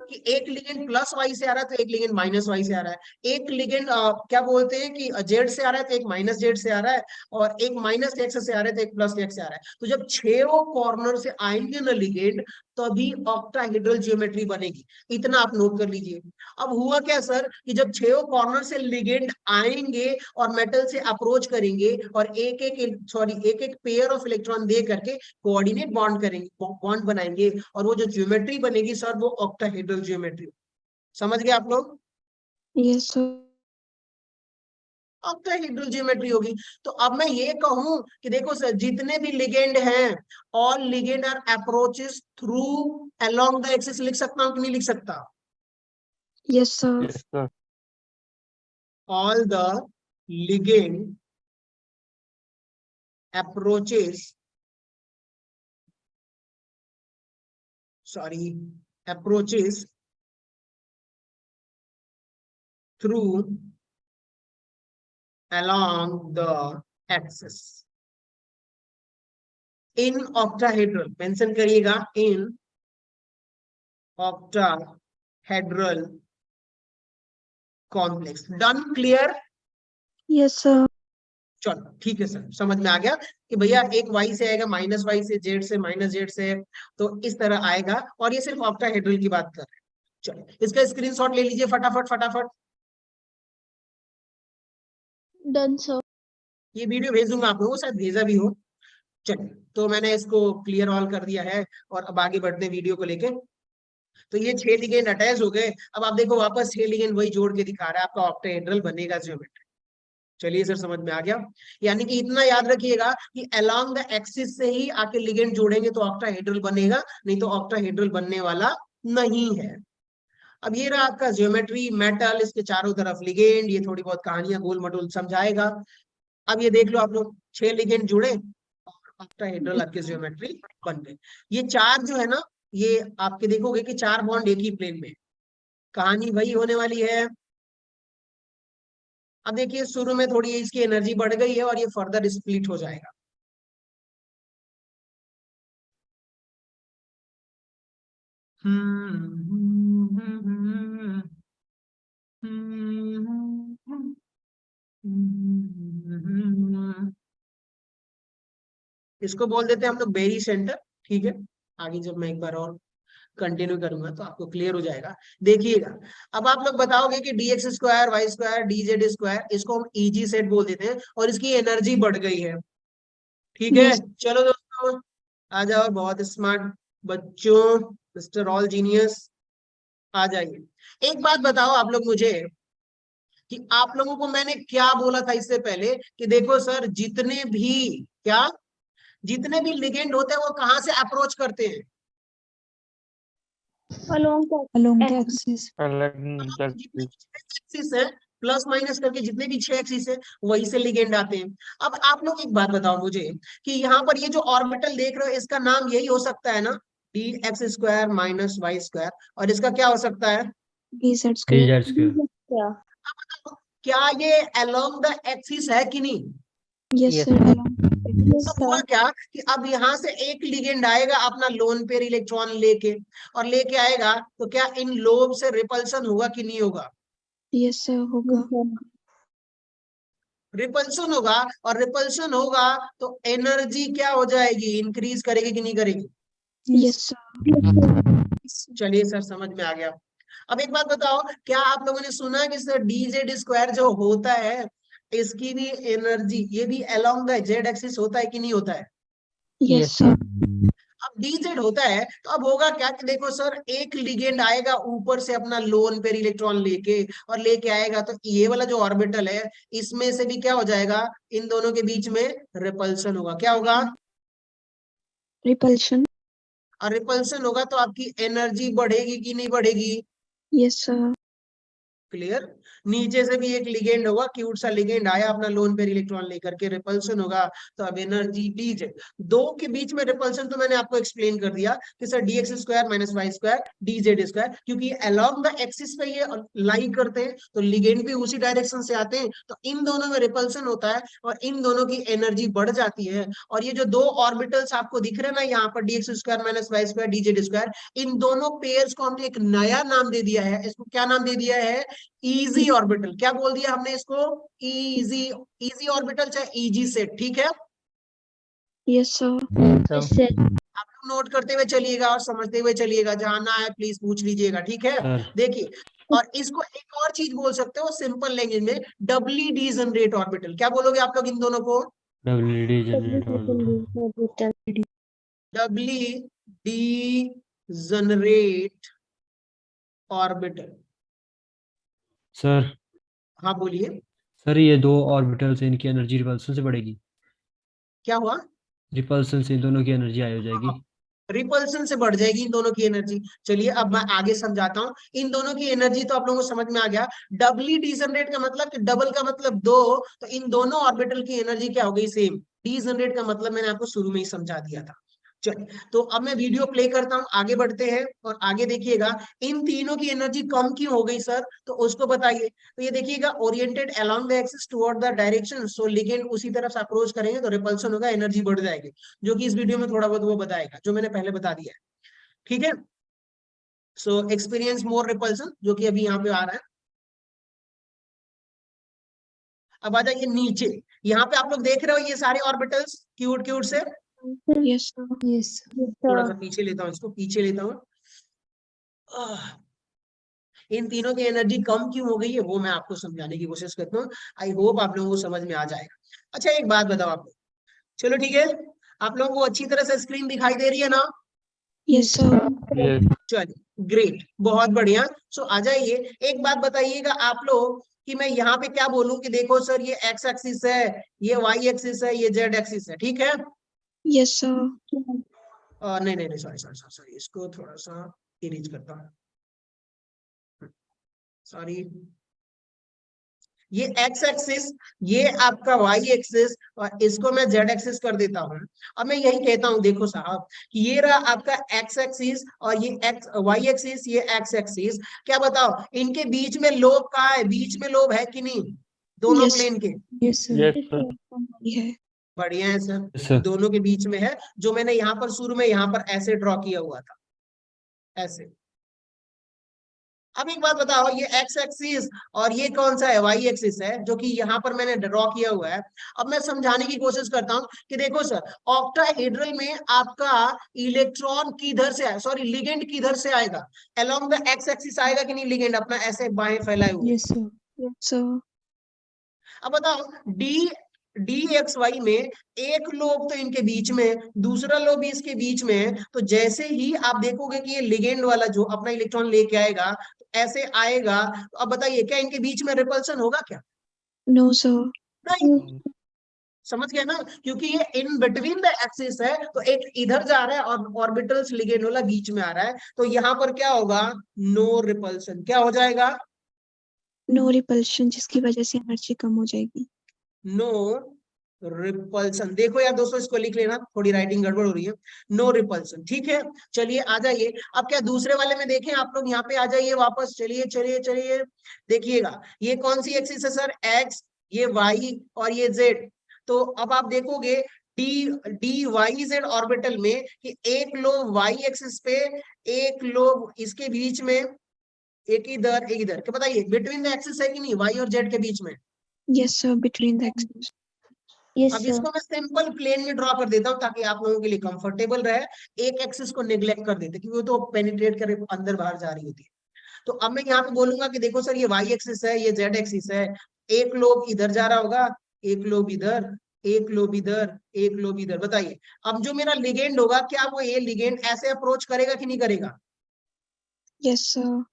कि एक लिगेंड प्लस वाई से आ रहा है तो एक लिगेंड माइनस वाई से आ रहा है, एक लिगेंड क्या बोलते हैं कि जेड से आ रहा है तो एक माइनस जेड से आ रहा है, और एक माइनस एक्स से आ रहा है तो एक प्लस एक्स से आ रहा है। तो जब 6 कॉर्नर से आएंगे ना लिगेंड तभी ऑक्टाहेड्रल ज्योमेट्री बनेगी। इतना आप नोट कर लीजिए। अब हुआ क्या सर कि जब 6 कॉर्नर से लिगेंड आएंगे और मेटल से अप्रोच करेंगे और एक एक पेयर ऑफ इलेक्ट्रॉन दे करके कोऑर्डिनेट बॉन्ड करेंगे, बॉन्ड बनाएंगे, और वो जो ज्योमेट्री बनेगी सर वो ऑक्टाहेड्रल ज्योमेट्री। समझ गए आप लोग? Yes, sir. ऑक्टाहेड्रल ज्योमेट्री होगी। तो अब मैं ये कहूं कि देखो सर, जितने भी लिगेंड हैं all ligand are approaches through along the axis, लिख सकता हूं कि नहीं लिख सकता? Yes, sir. Yes, sir. All the ligand approaches through along the axis in octahedral, mention करिएगा in octahedral complex। Done? Clear? Yes, sir. चलो ठीक है सर, समझ में आ गया कि भैया एक वाई से आएगा, माइनस वाई से, जेड से, माइनस जेड से, तो इस तरह आएगा। और ये सिर्फ ऑक्टाहेड्रल की बात कर रहे हैं। चलो इसका स्क्रीनशॉट ले लीजिए फटाफट फटाफट। Done, sir. ये वीडियो भेज दूंगा आप लोगों को, शायद भेजा भी हो। चलिए, तो मैंने इसको क्लियर ऑल कर दिया है और अब आगे बढ़ते हैं वीडियो को लेके। तो ये 6 लिगेंड अटैच हो गए। अब आप देखो वापस 6 लिगेंड वही जोड़ के दिखा रहा है, आपका ऑक्टाहेड्रल बनेगा ज्योमेट्री। चलिए सर, समझ में आ गया। यानी कि इतना याद रखिएगा कि अलोंग द एक्सिस से ही आके लिगेंड जोड़ेंगे तो ऑक्टाहेड्रल बनेगा, नहीं तो ऑक्टाहेड्रल बनने वाला नहीं है। अब ये रहा आपका ज्योमेट्री, मेटल, इसके चारों तरफ लिगेंड, ये थोड़ी बहुत कहानियां गोल मटोल समझाएगा। अब ये देख लो आप लोग, 6 लिगेंड जुड़े और ऑक्टाहेड्रल आपके ज्योमेट्री बन गए। ये 4 जो है ना, ये आपके देखोगे कि 4 बॉन्ड एक ही प्लेन में, कहानी वही होने वाली है। अब देखिए शुरू में थोड़ी इसकी एनर्जी बढ़ गई है और ये फर्दर स्प्लिट हो जाएगा। इसको बोल देते हैं हम लोग बेरी सेंटर। ठीक है, आगे जब मैं एक बार और कंटिन्यू करूंगा तो आपको क्लियर हो जाएगा। देखिएगा, अब आप लोग बताओगे कि dx square Y square dz square, इसको हम ईजी सेट बोल देते हैं और इसकी एनर्जी बढ़ गई है। ठीक है, चलो दोस्तों आ जाओ, बहुत स्मार्ट बच्चों, मिस्टर ऑल जीनियस आ जाइए। एक बात बताओ आप लोग मुझे कि आप लोगों को मैंने क्या बोला था इससे पहले कि देखो सर, जितने भी लिगेंड होते हैं वो कहां से अप्रोच करते हैं? Along the axis. जितने एक्सिस है प्लस माइनस करके, जितने भी 6 एक्सिस है वही से लिगेंड आते हैं। अब आप लोग एक बात बताओ मुझे कि यहाँ पर ये जो ऑर्बिटल देख रहे हो इसका नाम यही हो सकता है ना, dx square minus Y square, और इसका क्या हो सकता है? dz square. क्या? क्या ये अलोंग द एक्सिस है कि नहीं? Yes, Yes, sir. sir. Along the axis. अब हुआ क्या कि अब यहाँ से एक लिगेंड आएगा अपना लोन पेयर इलेक्ट्रॉन लेके, और लेके आएगा तो क्या इन लोब से रिपल्सन होगा कि नहीं होगा? Yes, sir. होगा. रिपल्सन होगा, और रिपल्सन होगा तो एनर्जी क्या हो जाएगी, इंक्रीज करेगी कि नहीं करेगी? Yes, sir. चलिए सर, समझ में आ गया। अब एक बात बताओ, क्या आप लोगों ने सुना है कि सर dz² जो होता है इसकी भी एनर्जी ये भी अलोंग द जेड एक्सिस होता है कि नहीं होता है? Yes Yes, sir. अब dz होता है तो अब होगा क्या कि देखो सर, एक लिगेंड आएगा ऊपर से अपना लोन पेयर इलेक्ट्रॉन लेके और लेके आएगा, तो ये वाला जो ऑर्बिटल है इसमें से भी क्या हो जाएगा, इन दोनों के बीच में रिपल्सन होगा। क्या होगा? रिपल्शन। और रिपल्सन होगा तो आपकी एनर्जी बढ़ेगी कि नहीं बढ़ेगी? Yes sir. क्लियर। नीचे से भी एक लिगेंड होगा, क्यूट सा लिगेंड आया अपना लोन पेयर इलेक्ट्रॉन लेकर के, रिपल्सन होगा, तो अब एनर्जी dz। दो के बीच में रिपल्सन तो मैंने आपको एक्सप्लेन कर दिया कि सर dx² - y² dz², क्योंकि अलोंग द एक्सिस पे ये लाई करते हैं तो लिगेंड भी उसी डायरेक्शन से आते हैं, तो इन दोनों में रिपल्सन होता है और इन दोनों की एनर्जी बढ़ जाती है। और ये जो दो ऑर्बिटल्स आपको दिख रहे हैं ना यहाँ पर dx² - y² dz², इन दोनों पेयर्स को हमने एक नया नाम दे दिया है। इसको क्या नाम दे दिया है? Easy orbital. क्या बोल दिया हमने इसको? इजी। इजी ऑर्बिटल चाहे इजी सेट, ठीक है। Yes sir. yes, sir. आप लोग नोट करते हुए चलिएगा और समझते हुए चलिएगा, जहां ना है प्लीज पूछ लीजिएगा, ठीक है। सर देखिए, और इसको एक और चीज बोल सकते हो सिंपल लैंग्वेज में, डबली डीजनरेट ऑर्बिटल। क्या बोलोगे आप लोग इन दोनों को? डब्ल्यूडी generate doubly degenerate orbital. Sir हाँ बोलिए, सर ये दो ऑर्बिटल से इनकी एनर्जी रिपल्सन से बढ़ेगी। क्या हुआ? रिपल्सन से इन दोनों की एनर्जी हाई हो जाएगी। रिपल्सन से बढ़ जाएगी इन दोनों की एनर्जी। चलिए अब मैं आगे समझाता हूँ। इन दोनों की एनर्जी तो आप लोगों को समझ में आ गया। डबली डीजनरेट का मतलब कि डबल का मतलब दो, तो इन दोनों ऑर्बिटल की एनर्जी क्या हो गई? सेम। डीजनरेट का मतलब मैंने आपको शुरू में ही समझा दिया था। चलिए, तो अब मैं वीडियो प्ले करता हूँ, आगे बढ़ते हैं और आगे देखिएगा इन तीनों की एनर्जी कम क्यों हो गई सर, तो उसको बताइए। तो ये देखिएगा, oriented along the axis toward the direction, so ligand उसी तरफ से अप्रोच करेंगे तो रिपल्सन होगा, एनर्जी बढ़ जाएगी, जो कि इस वीडियो में थोड़ा बहुत वो बताएगा जो मैंने पहले बता दिया है, ठीक है। सो एक्सपीरियंस मोर रिपल्सन, जो कि अभी यहाँ पे आ रहा है। अब आ जाइए नीचे, यहाँ पे आप लोग देख रहे हो ये सारे ऑर्बिटल्स क्यूट क्यूट से। Yes sir. Yes, थोड़ा सा पीछे लेता हूँ, इसको पीछे लेता हूँ। इन तीनों की एनर्जी कम क्यों हो गई है वो मैं आपको समझाने की कोशिश करता हूँ। आई होप आप लोगों को समझ में आ जाएगा। अच्छा एक बात बताओ आप लोग, चलो ठीक है, आप लोगों को अच्छी तरह से स्क्रीन दिखाई दे रही है ना? Yes sir. चलिए ग्रेट, बहुत बढ़िया। सो आ जाइए, एक बात बताइएगा आप लोग कि मैं यहाँ पे क्या बोलूं कि देखो सर ये एक्स एक्सिस है, ये वाई एक्सिस है, ये जेड एक्सिस है, ठीक है। Yes sir. नहीं नहीं नहीं, सॉरी सॉरी सॉरी सॉरी, इसको थोड़ा सा इरेज करता हूँ, सॉरी। ये एक्स एक्सिस, ये आपका वाई एक्सिस, और इसको मैं जेड एक्सिस कर देता हूँ। अब मैं यही कहता हूँ, देखो साहब, ये रहा आपका एक्स एक्सिस और ये एक्स वाई एक्सिस, ये एक्स एक्सिस। क्या बताओ इनके बीच में लोब कहाँ है? बीच में लोब है कि नहीं दोनों Yes. प्लेन के? yes, sir. यस सर है। बढ़िया है सर, सर दोनों के बीच में है, जो मैंने यहाँ पर शुरू में यहाँ पर ऐसे ड्रॉ किया हुआ था, ऐसे। अब एक बात बताओ, ये एक्स एक्सिस और ये कौन सा है? वाई एक्सिस है, जो कि यहाँ पर मैंने ड्रॉ किया हुआ है। अब मैं समझाने की कोशिश करता हूँ कि देखो सर, ऑक्टाहेड्रल में आपका इलेक्ट्रॉन किधर से आए, सॉरी लिगेंड किधर से आएगा? अलोंग द एक्स एक्सिस आएगा कि नहीं लिगेंड अपना, ऐसे बाएं फैलाए हुए? Yes, sir. सो अब बताओ डी डी एक्स वाई में एक लोब तो इनके बीच में है, दूसरा लोब भी इसके बीच में है, तो जैसे ही आप देखोगे कि ये लिगेंड वाला जो अपना इलेक्ट्रॉन लेके आएगा तो ऐसे आएगा, तो अब बताइए क्या इनके बीच में रिपल्सन होगा क्या? No sir. नहीं। समझ गया ना, क्योंकि ये इन बिटवीन द एक्सिस है, तो एक इधर जा रहा है और ऑर्बिटल्स लिगेंड वाला बीच में आ रहा है, तो यहाँ पर क्या होगा? No repulsion. क्या हो जाएगा? नो रिपल्शन, जिसकी वजह से एनर्जी कम हो जाएगी। No repulsion. देखो यार दोस्तों, इसको लिख लेना, थोड़ी राइटिंग गड़बड़ हो रही है। नो रिपल्सन, ठीक है। चलिए आ जाइए, अब क्या दूसरे वाले में देखें, आप लोग यहाँ पे आ जाइए वापस, चलिए चलिए चलिए, देखिएगा ये कौन सी एक्सिस है सर? एक्स, ये वाई और ये जेड। तो अब आप देखोगे D D Y Z orbital में कि एक लोब वाई एक्सिस पे, एक लोब इसके बीच में, एक इधर एक इधर। क्या बताइए बिटवीन द एक्सिस है कि नहीं वाई और जेड के बीच में? Yes sir, between the axis. अब इसको मैं सिंपल प्लेन में ड्रॉ कर देता हूँ ताकि आप लोगों के लिए कंफर्टेबल रहे। एक एक्सिस को नेग्लेक्ट कर देते क्योंकि वो तो पेनिट्रेट कर अंदर बाहर जा रही होती है। तो अब मैं यहाँ पे बोलूंगा कि देखो सर ये वाई एक्सिस है, ये जेड एक्सिस है, एक लोब इधर जा रहा होगा, एक लोब इधर, एक लोब इधर, एक लोब इधर। बताइए अब जो मेरा लिगेंड होगा, क्या वो ये लिगेंड ऐसे अप्रोच करेगा कि नहीं करेगा? Yes, sir.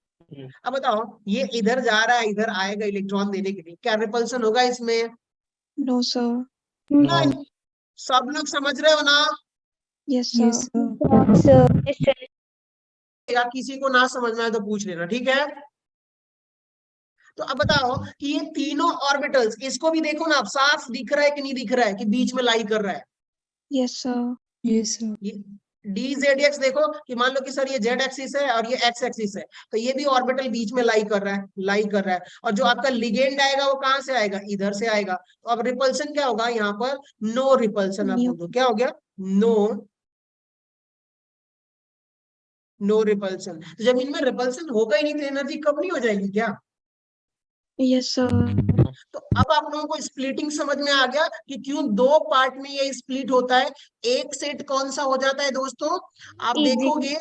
अब बताओ ये इधर जा रहा है, इधर आएगा इलेक्ट्रॉन देने के लिए, क्या रिपल्सन होगा इसमें? No, sir. नहीं। सब लोग समझ रहे हो ना? Yes, sir. या किसी को ना समझ में आए तो पूछ लेना, ठीक है? तो अब बताओ कि ये तीनों ऑर्बिटल्स, इसको भी देखो ना, अब साफ दिख रहा है कि नहीं दिख रहा है कि बीच में लाई कर रहा है? Yes, sir. Yes, sir. ये डी जेड एक्स देखो कि मान लो कि सर ये जेड एक्सिस है और ये एक्स एक्सिस है, तो ये भी ऑर्बिटल बीच में लाई कर रहा है, लाई कर रहा है। और जो आपका लिगेंड आएगा वो कहां से आएगा? इधर से आएगा। तो अब रिपल्सन क्या होगा यहाँ पर? No repulsion. अब बोल दो क्या हो गया? No, no repulsion. तो जब इनमें रिपल्सन होगा ही नहीं तो एनर्जी कम नहीं हो जाएगी क्या? Yes, sir. तो अब आप लोगों को स्प्लिटिंग समझ में आ गया कि क्यों दो पार्ट में ये स्प्लिट होता है। एक सेट कौन सा हो जाता है दोस्तों? आप देखोगे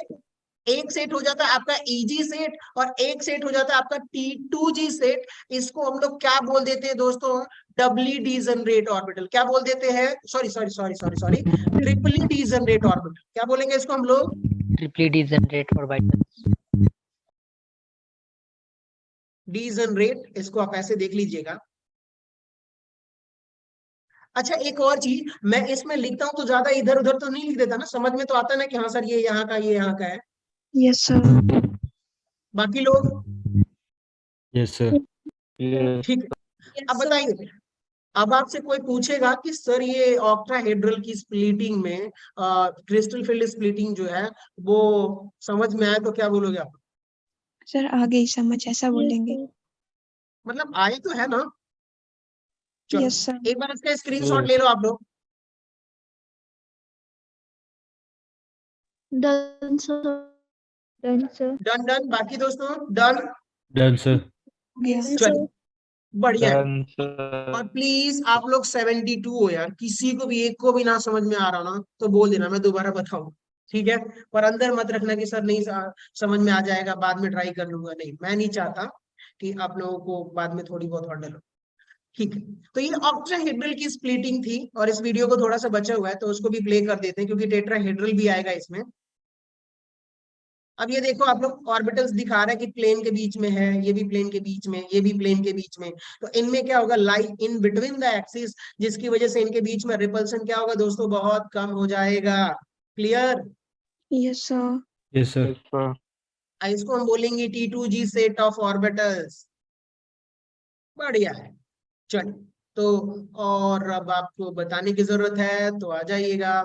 एक सेट हो जाता है आपका ईजी सेट और एक सेट हो जाता है आपका T2G सेट। इसको हम लोग क्या बोल देते हैं दोस्तों? Doubly degenerate orbital. क्या बोल देते हैं? Sorry sorry sorry sorry sorry, triply degenerate orbital. क्या बोलेंगे इसको हम लोग? Triply degenerate orbitals. डीजनरेट, इसको आप ऐसे देख लीजिएगा। अच्छा एक और चीज, मैं इसमें लिखता हूं तो ज्यादा इधर उधर तो नहीं लिख देता ना, समझ में तो आता ना कि हाँ सर ये यहाँ का, ये यहाँ का है। Yes, sir. बाकी लोग यस सर। ठीक है? अब बताइए, अब आपसे कोई पूछेगा कि सर ये ऑक्टाहेड्रल की स्प्लिटिंग में क्रिस्टल फील्ड स्प्लिटिंग जो है वो समझ में आए तो क्या बोलोगे आप? Sir, आ गई समझ, ऐसा बोलेंगे. मतलब आए तो है ना? चलो Yes, sir. एक बार इसका स्क्रीनशॉट ले लो आप लोग। Done, sir. Done, sir. Done done, बाकी दोस्तों डन? Done sir. हो गया. चलो बढ़िया है। Done, sir. और प्लीज आप लोग 72 हो यार, किसी को भी एक को भी ना समझ में आ रहा ना तो बोल देना, मैं दोबारा बताऊं, ठीक है? पर अंदर मत रखना कि सर नहीं समझ में आ जाएगा, बाद में ट्राई कर लूंगा। नहीं, मैं नहीं चाहता कि आप लोगों को बाद में थोड़ी बहुत हर्डल हो, ठीक है? तो ये ऑक्टाहेड्रल की स्प्लिटिंग थी और इस वीडियो को थोड़ा सा बचा हुआ है तो उसको भी प्ले कर देते हैं क्योंकि टेट्राहेड्रल भी आएगा इसमें। अब ये देखो आप लोग ऑर्बिटल्स दिखा रहा है कि प्लेन के बीच में है, ये भी प्लेन के बीच में, ये भी प्लेन के बीच में। तो इनमें क्या होगा? लाई इन बिटवीन द एक्सिस, जिसकी वजह से इनके बीच में रिपल्सन क्या होगा दोस्तों? बहुत कम हो जाएगा। Clear? Yes, sir. Yes sir. Yes, sir. इसको हम बोलेंगे T2G सेट ऑफ ऑर्बिटल्स। बढ़िया है। चलिए, तो और अब आपको बताने की जरूरत है तो आ जाइएगा,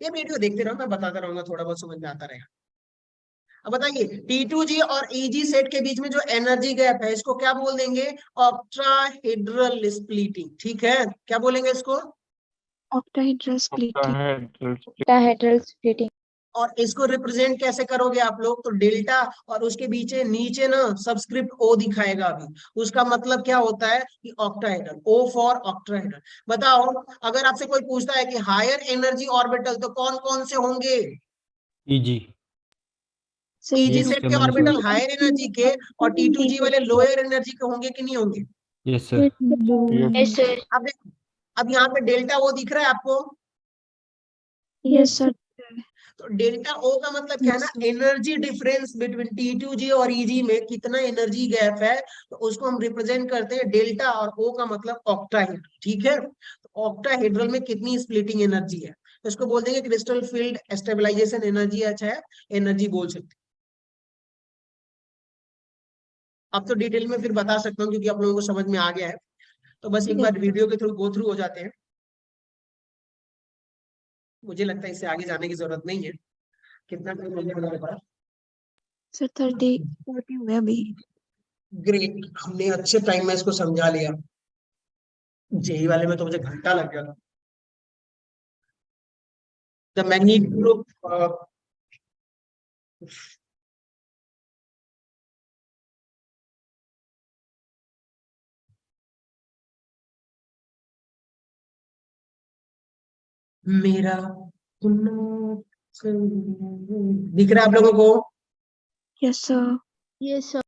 ये वीडियो देखते रहो, मैं बताता रहूंगा, थोड़ा बहुत समझ में आता रहेगा। अब बताइए T2G और EG सेट के बीच में जो एनर्जी गैप है इसको क्या बोल देंगे? Octahedral splitting. ठीक है, क्या बोलेंगे इसको? Octahedral splitting. Octahedral Octahedral splitting. और इसको रिप्रेजेंट कैसे करोगे आप लोग? तो डेल्टा और उसके बीच नीचे ना सबस्क्रिप्ट O दिखाएगा अभी, उसका मतलब क्या होता है कि ऑक्टाहेड्रल, O फॉर ऑक्टाहेड्रल। बताओ अगर आपसे कोई पूछता है कि हायर एनर्जी ऑर्बिटल तो कौन कौन से होंगे? इजी। EG Yes, सेट के Kamal orbital sir. Higher energy के और T2G वाले लोअर एनर्जी के होंगे कि नहीं होंगे? Yes sir. Yes, sir. अब देखो, अब यहाँ पे डेल्टा O दिख रहा है आपको? Yes, sir. तो डेल्टा O का मतलब क्या है ना? एनर्जी डिफरेंस बिटवीन T2G और EG में कितना एनर्जी गैप है, तो उसको हम रिप्रेजेंट करते हैं डेल्टा, और O का मतलब ऑक्टाहेड्रल। ठीक है, तो ऑक्टाहेड्रल में कितनी स्प्लिटिंग एनर्जी है, तो इसको बोल देंगे क्रिस्टल फील्ड स्टेबलाइजेशन एनर्जी। अच्छा है, एनर्जी बोल सकते। अब तो डिटेल में फिर बता सकता हूँ क्योंकि आप लोगों को समझ में आ गया है, तो बस एक बार वीडियो के थ्रू गो थ्रू हो जाते हैं। मुझे लगता है इससे आगे जाने की जरूरत नहीं है। कितना टाइम मिलने वाला है हमारा? Sir, 30 हुए अभी. ग्रेट, हमने अच्छे टाइम में इसको समझा लिया। जेई वाले में तो मुझे घंटा लग गया था। द मैग्नीट्यूड ऑफ मेरा दिख रहा है आप लोगों को? Yes, sir. Yes, sir.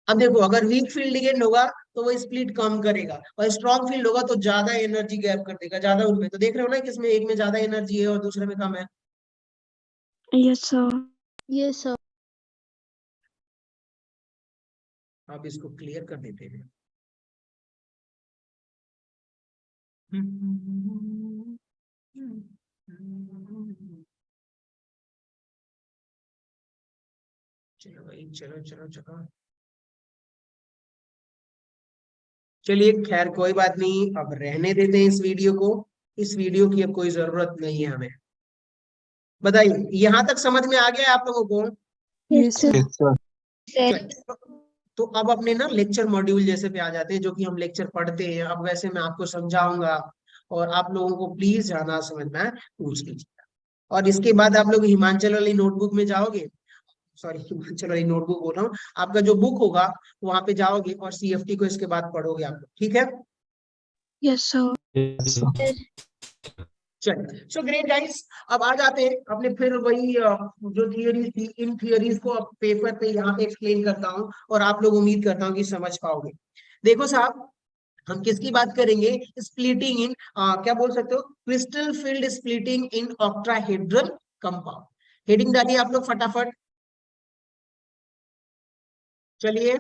अब देखो, अगर वीक फील्ड लिगेंड होगा तो वो स्प्लिट कम करेगा, और स्ट्रॉन्ग फील्ड होगा तो ज्यादा एनर्जी गैप कर देगा, ज्यादा उनमें। तो देख रहे हो ना कि इसमें एक में ज्यादा एनर्जी है और दूसरे में कम है। Yes, sir. Yes, sir. आप इसको क्लियर कर देते हैं। चलो भाई, चलो चलो चलो, चलिए खैर कोई बात नहीं, अब रहने देते हैं इस वीडियो को। इस वीडियो की अब कोई जरूरत नहीं है हमें। बताइए, यहां तक समझ में आ गया आप लोगों को? Yes, sir. Sir. तो अब अपने ना लेक्चर मॉड्यूल जैसे पे आ जाते हैं, जो कि हम लेक्चर पढ़ते हैं। अब वैसे मैं आपको समझाऊंगा, और आप लोगों को प्लीज जाना समझना है, पूछ लीजिए। और इसके बाद आप लोग हिमांचल वाली नोटबुक में जाओगे, सॉरी हिमांचल वाली नोटबुक बोल रहा हूँ, आपका जो बुक होगा वहां पे जाओगे और सीएफटी को इसके बाद पढ़ोगे आप लोग, ठीक है? Yes, sir. चलिए, सो ग्रेट गाइस, अब आ जाते हैं अपने फिर वही जो थियरीज थी, इन थियरीज को अब पेपर पे यहाँ पे एक्सप्लेन करता हूँ, और आप लोग उम्मीद करता हूँ कि समझ पाओगे। देखो साहब, हम किसकी बात करेंगे? स्प्लिटिंग इन, क्या बोल सकते हो, crystal field splitting in octahedral compound. Heading डालिए आप लोग फटाफट। चलिए,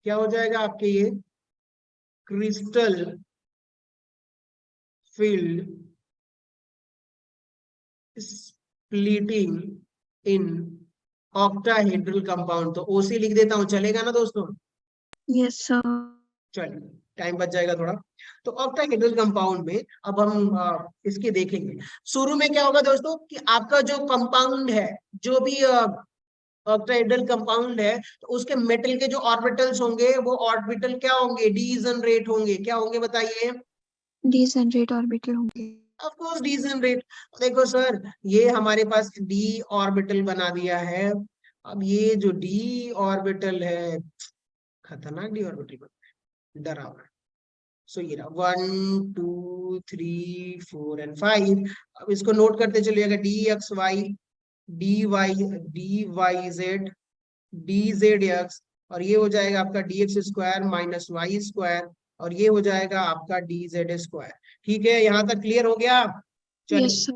क्या हो जाएगा आपके ये? Crystal field splitting in octahedral compound. तो ओसी लिख देता हूं, चलेगा ना दोस्तों? Yes, sir. चलिए, टाइम बच जाएगा थोड़ा। तो ऑक्टाहेड्रल कंपाउंड में अब हम इसके देखेंगे। शुरू में क्या होगा दोस्तों कि आपका जो कंपाउंड है, जो भी ऑक्टाहेड्रल कंपाउंड है, तो उसके मेटल के जो ऑर्बिटल्स होंगे वो ऑर्बिटल क्या होंगे? डीजनरेट होंगे। क्या होंगे बताइए? Degenerate orbital होंगे. Of course degenerate. देखो सर, ये हमारे पास डी ऑर्बिटल बना दिया है। अब ये जो डी ऑर्बिटल है, खतरनाक डी ऑर्बिटल बना है, डरावना। सो ये रहा 1 2 3 4 एंड 5। अब इसको नोट करते चलिएगा, D X Y, D Y Z, D Z X, और ये हो जाएगा आपका D x square minus Y square, और ये हो जाएगा आपका डी जेड स्क्वायर। ठीक है, यहाँ तक क्लियर हो गया? चलिए, Yes, sir.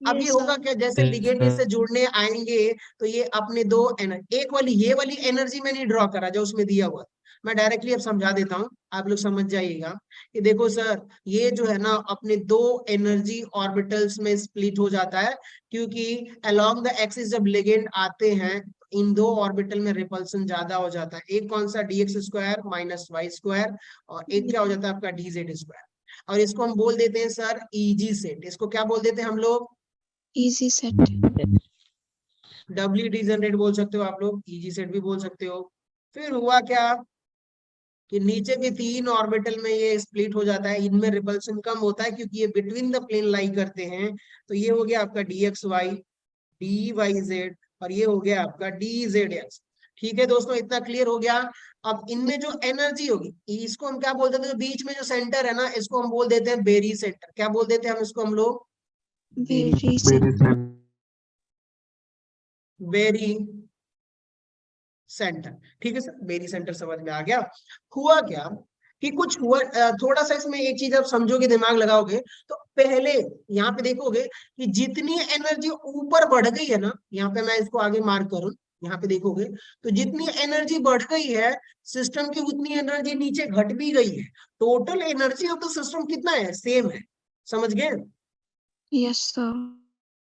अब ये होगा क्या, जैसे लिगेंड से जुड़ने आएंगे तो ये अपने दो एक वाली, ये वाली एनर्जी में नहीं ड्रॉ करा जो उसमें दिया हुआ, मैं डायरेक्टली अब समझा देता हूँ, आप लोग समझ जाइएगा। कि देखो सर, ये जो है ना अपने दो एनर्जी ऑर्बिटल्स में स्प्लिट हो जाता है, क्योंकि अलोंग द एक्सिस जब लिगेंड आते हैं इन दो ऑर्बिटल में रिपल्सन ज्यादा हो जाता है। एक कौन सा? D x square minus Y square, और एक क्या हो जाता है आपका? D Z square. और इसको हम बोल देते हैं सर ईजी सेट। इसको क्या बोल देते हैं हम लोग? Easy set. डब्ल्यू डीजनरेट बोल सकते हो आप लोग, इजी सेट भी बोल सकते हो। फिर हुआ क्या कि नीचे के तीन ऑर्बिटल में ये स्प्लिट हो जाता है, इनमें रिपल्सन कम होता है क्योंकि ये बिटवीन द प्लेन लाई करते हैं। तो ये हो गया आपका D X Y, D Y Z, और ये हो गया आपका डी जेड एक्स। ठीक है दोस्तों, इतना क्लियर हो गया। अब इनमें जो एनर्जी होगी, इसको हम क्या बोल देते हैं? बीच में जो सेंटर है ना, इसको हम बोल देते हैं बेरी सेंटर। क्या बोल देते हैं हम इसको? हम लोग Very set. Berry centre. ठीक है सर, बेरी सेंटर समझ में आ गया। हुआ क्या कि कुछ हुआ, थोड़ा सा इसमें एक चीज आप समझोगे, दिमाग लगाओगे तो पहले यहाँ पे देखोगे कि जितनी एनर्जी ऊपर बढ़ गई है ना, यहाँ पे मैं इसको आगे मार्क करूं, यहाँ पे देखोगे तो जितनी एनर्जी बढ़ गई है सिस्टम की, उतनी एनर्जी नीचे घट भी गई है। Total energy of the system कितना है? सेम है। समझ गए? Yes, sir.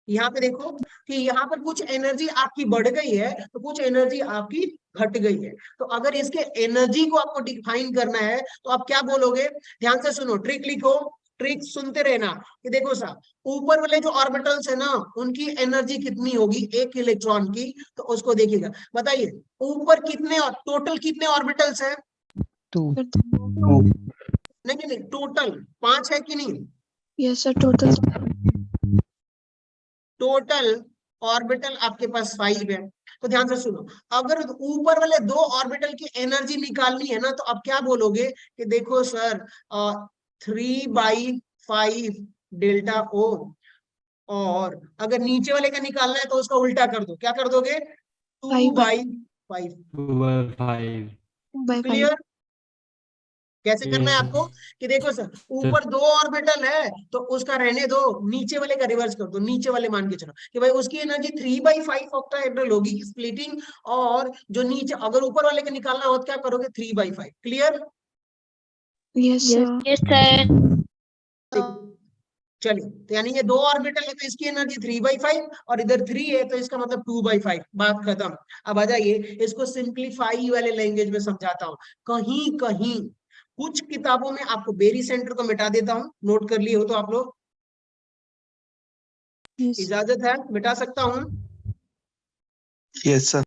यहाँ पे देखो कि यहाँ पर कुछ एनर्जी आपकी बढ़ गई है तो कुछ एनर्जी आपकी घट गई है। तो अगर इसके एनर्जी को आपको डिफाइन करना है तो आप क्या बोलोगे? ध्यान से सुनो, ट्रिक लिखो, ट्रिक सुनते रहना। कि देखो साहब, ऊपर वाले जो ऑर्बिटल्स है ना, उनकी एनर्जी कितनी होगी एक इलेक्ट्रॉन की? तो उसको देखिएगा। बताइए, ऊपर कितने, टोटल कितने ऑर्बिटल्स है? 2. नहीं नहीं, टोटल 5 है कि नहीं? Yes, sir. Total. Total orbital आपके पास 5 है। तो ध्यान से सुनो, अगर ऊपर वाले दो ऑर्बिटल की एनर्जी निकालनी है ना, तो आप क्या बोलोगे कि देखो सर 3/5 डेल्टा ओ, और अगर नीचे वाले का निकालना है तो उसका उल्टा कर दो, क्या कर दोगे? 2/5। 2/5 by 5. क्लियर? कैसे करना है yes आपको कि देखो सर, sir ऊपर 2 ऑर्बिटल है तो उसका रहने दो, नीचे वाले का रिवर्स कर दो, नीचे वाले मान के चलो कि भाई उसकी एनर्जी 3/5 ऑक्टाहेड्रल होगी स्प्लिटिंग, और जो नीचे अगर ऊपर वाले का निकालना हो तो क्या करोगे? 3/5। Clear? Yes, Yes. sir. Yes, sir. चलिए, तो यानी ये 2 ऑर्बिटल है तो इसकी एनर्जी 3/5 और इधर 3 है तो इसका मतलब 2/5। बात खत्म। अब आ जाइए, इसको सिंप्लीफाई वाले लैंग्वेज में समझाता हूँ। कहीं कहीं कुछ किताबों में आपको बेरी सेंटर को मिटा देता हूँ, नोट कर लिए हो तो आप लोग? Yes. इजाजत है, मिटा सकता हूँ? Yes sir.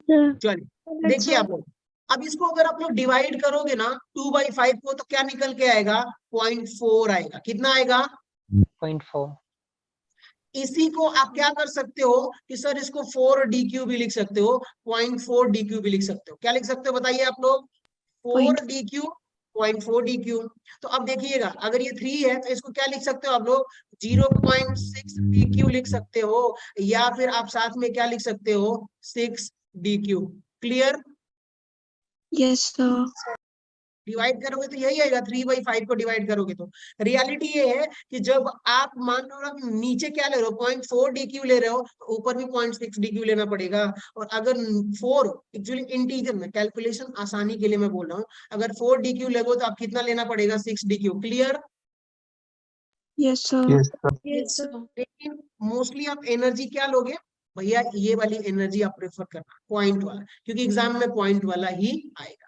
Sir. चलिए देखिए आप लोग, अब इसको अगर आप लोग डिवाइड करोगे ना 2/5 को, तो क्या निकल के आएगा? 0.4 आएगा। कितना आएगा? 0.4. इसी को आप क्या कर सकते हो कि सर इसको 4dq भी लिख सकते हो, 0.4dq भी लिख सकते हो। क्या लिख सकते हो बताइए आप लोग? 4dq, 0.4dq। तो अब देखिएगा, अगर ये 3 है तो इसको क्या लिख सकते हो आप लोग? 0.6dq लिख सकते हो, या फिर आप साथ में क्या लिख सकते हो? 6dq। Clear? Yes, sir. Divide करोगे तो यही आएगा, 3/5 को डिवाइड करोगे तो। रियलिटी ये है कि जब आप मान लो ना नीचे क्या ले रहे हो, 0.4dq ले रहे हो, तो ऊपर भी 0.6dq लेना पड़ेगा। और अगर 4 एक्चुअली इंटीजर में, कैलकुलेशन आसानी के लिए मैं बोल रहा हूँ, अगर 4dq लगो तो आप कितना लेना पड़ेगा? 6dq। Clear? Yes, sir. Yes sir. Yes, sir. लेकिन मोस्टली आप एनर्जी क्या लोगे भैया? ये वाली एनर्जी आप प्रेफर करना, पॉइंट वाला, क्योंकि एग्जाम में पॉइंट वाला ही आएगा।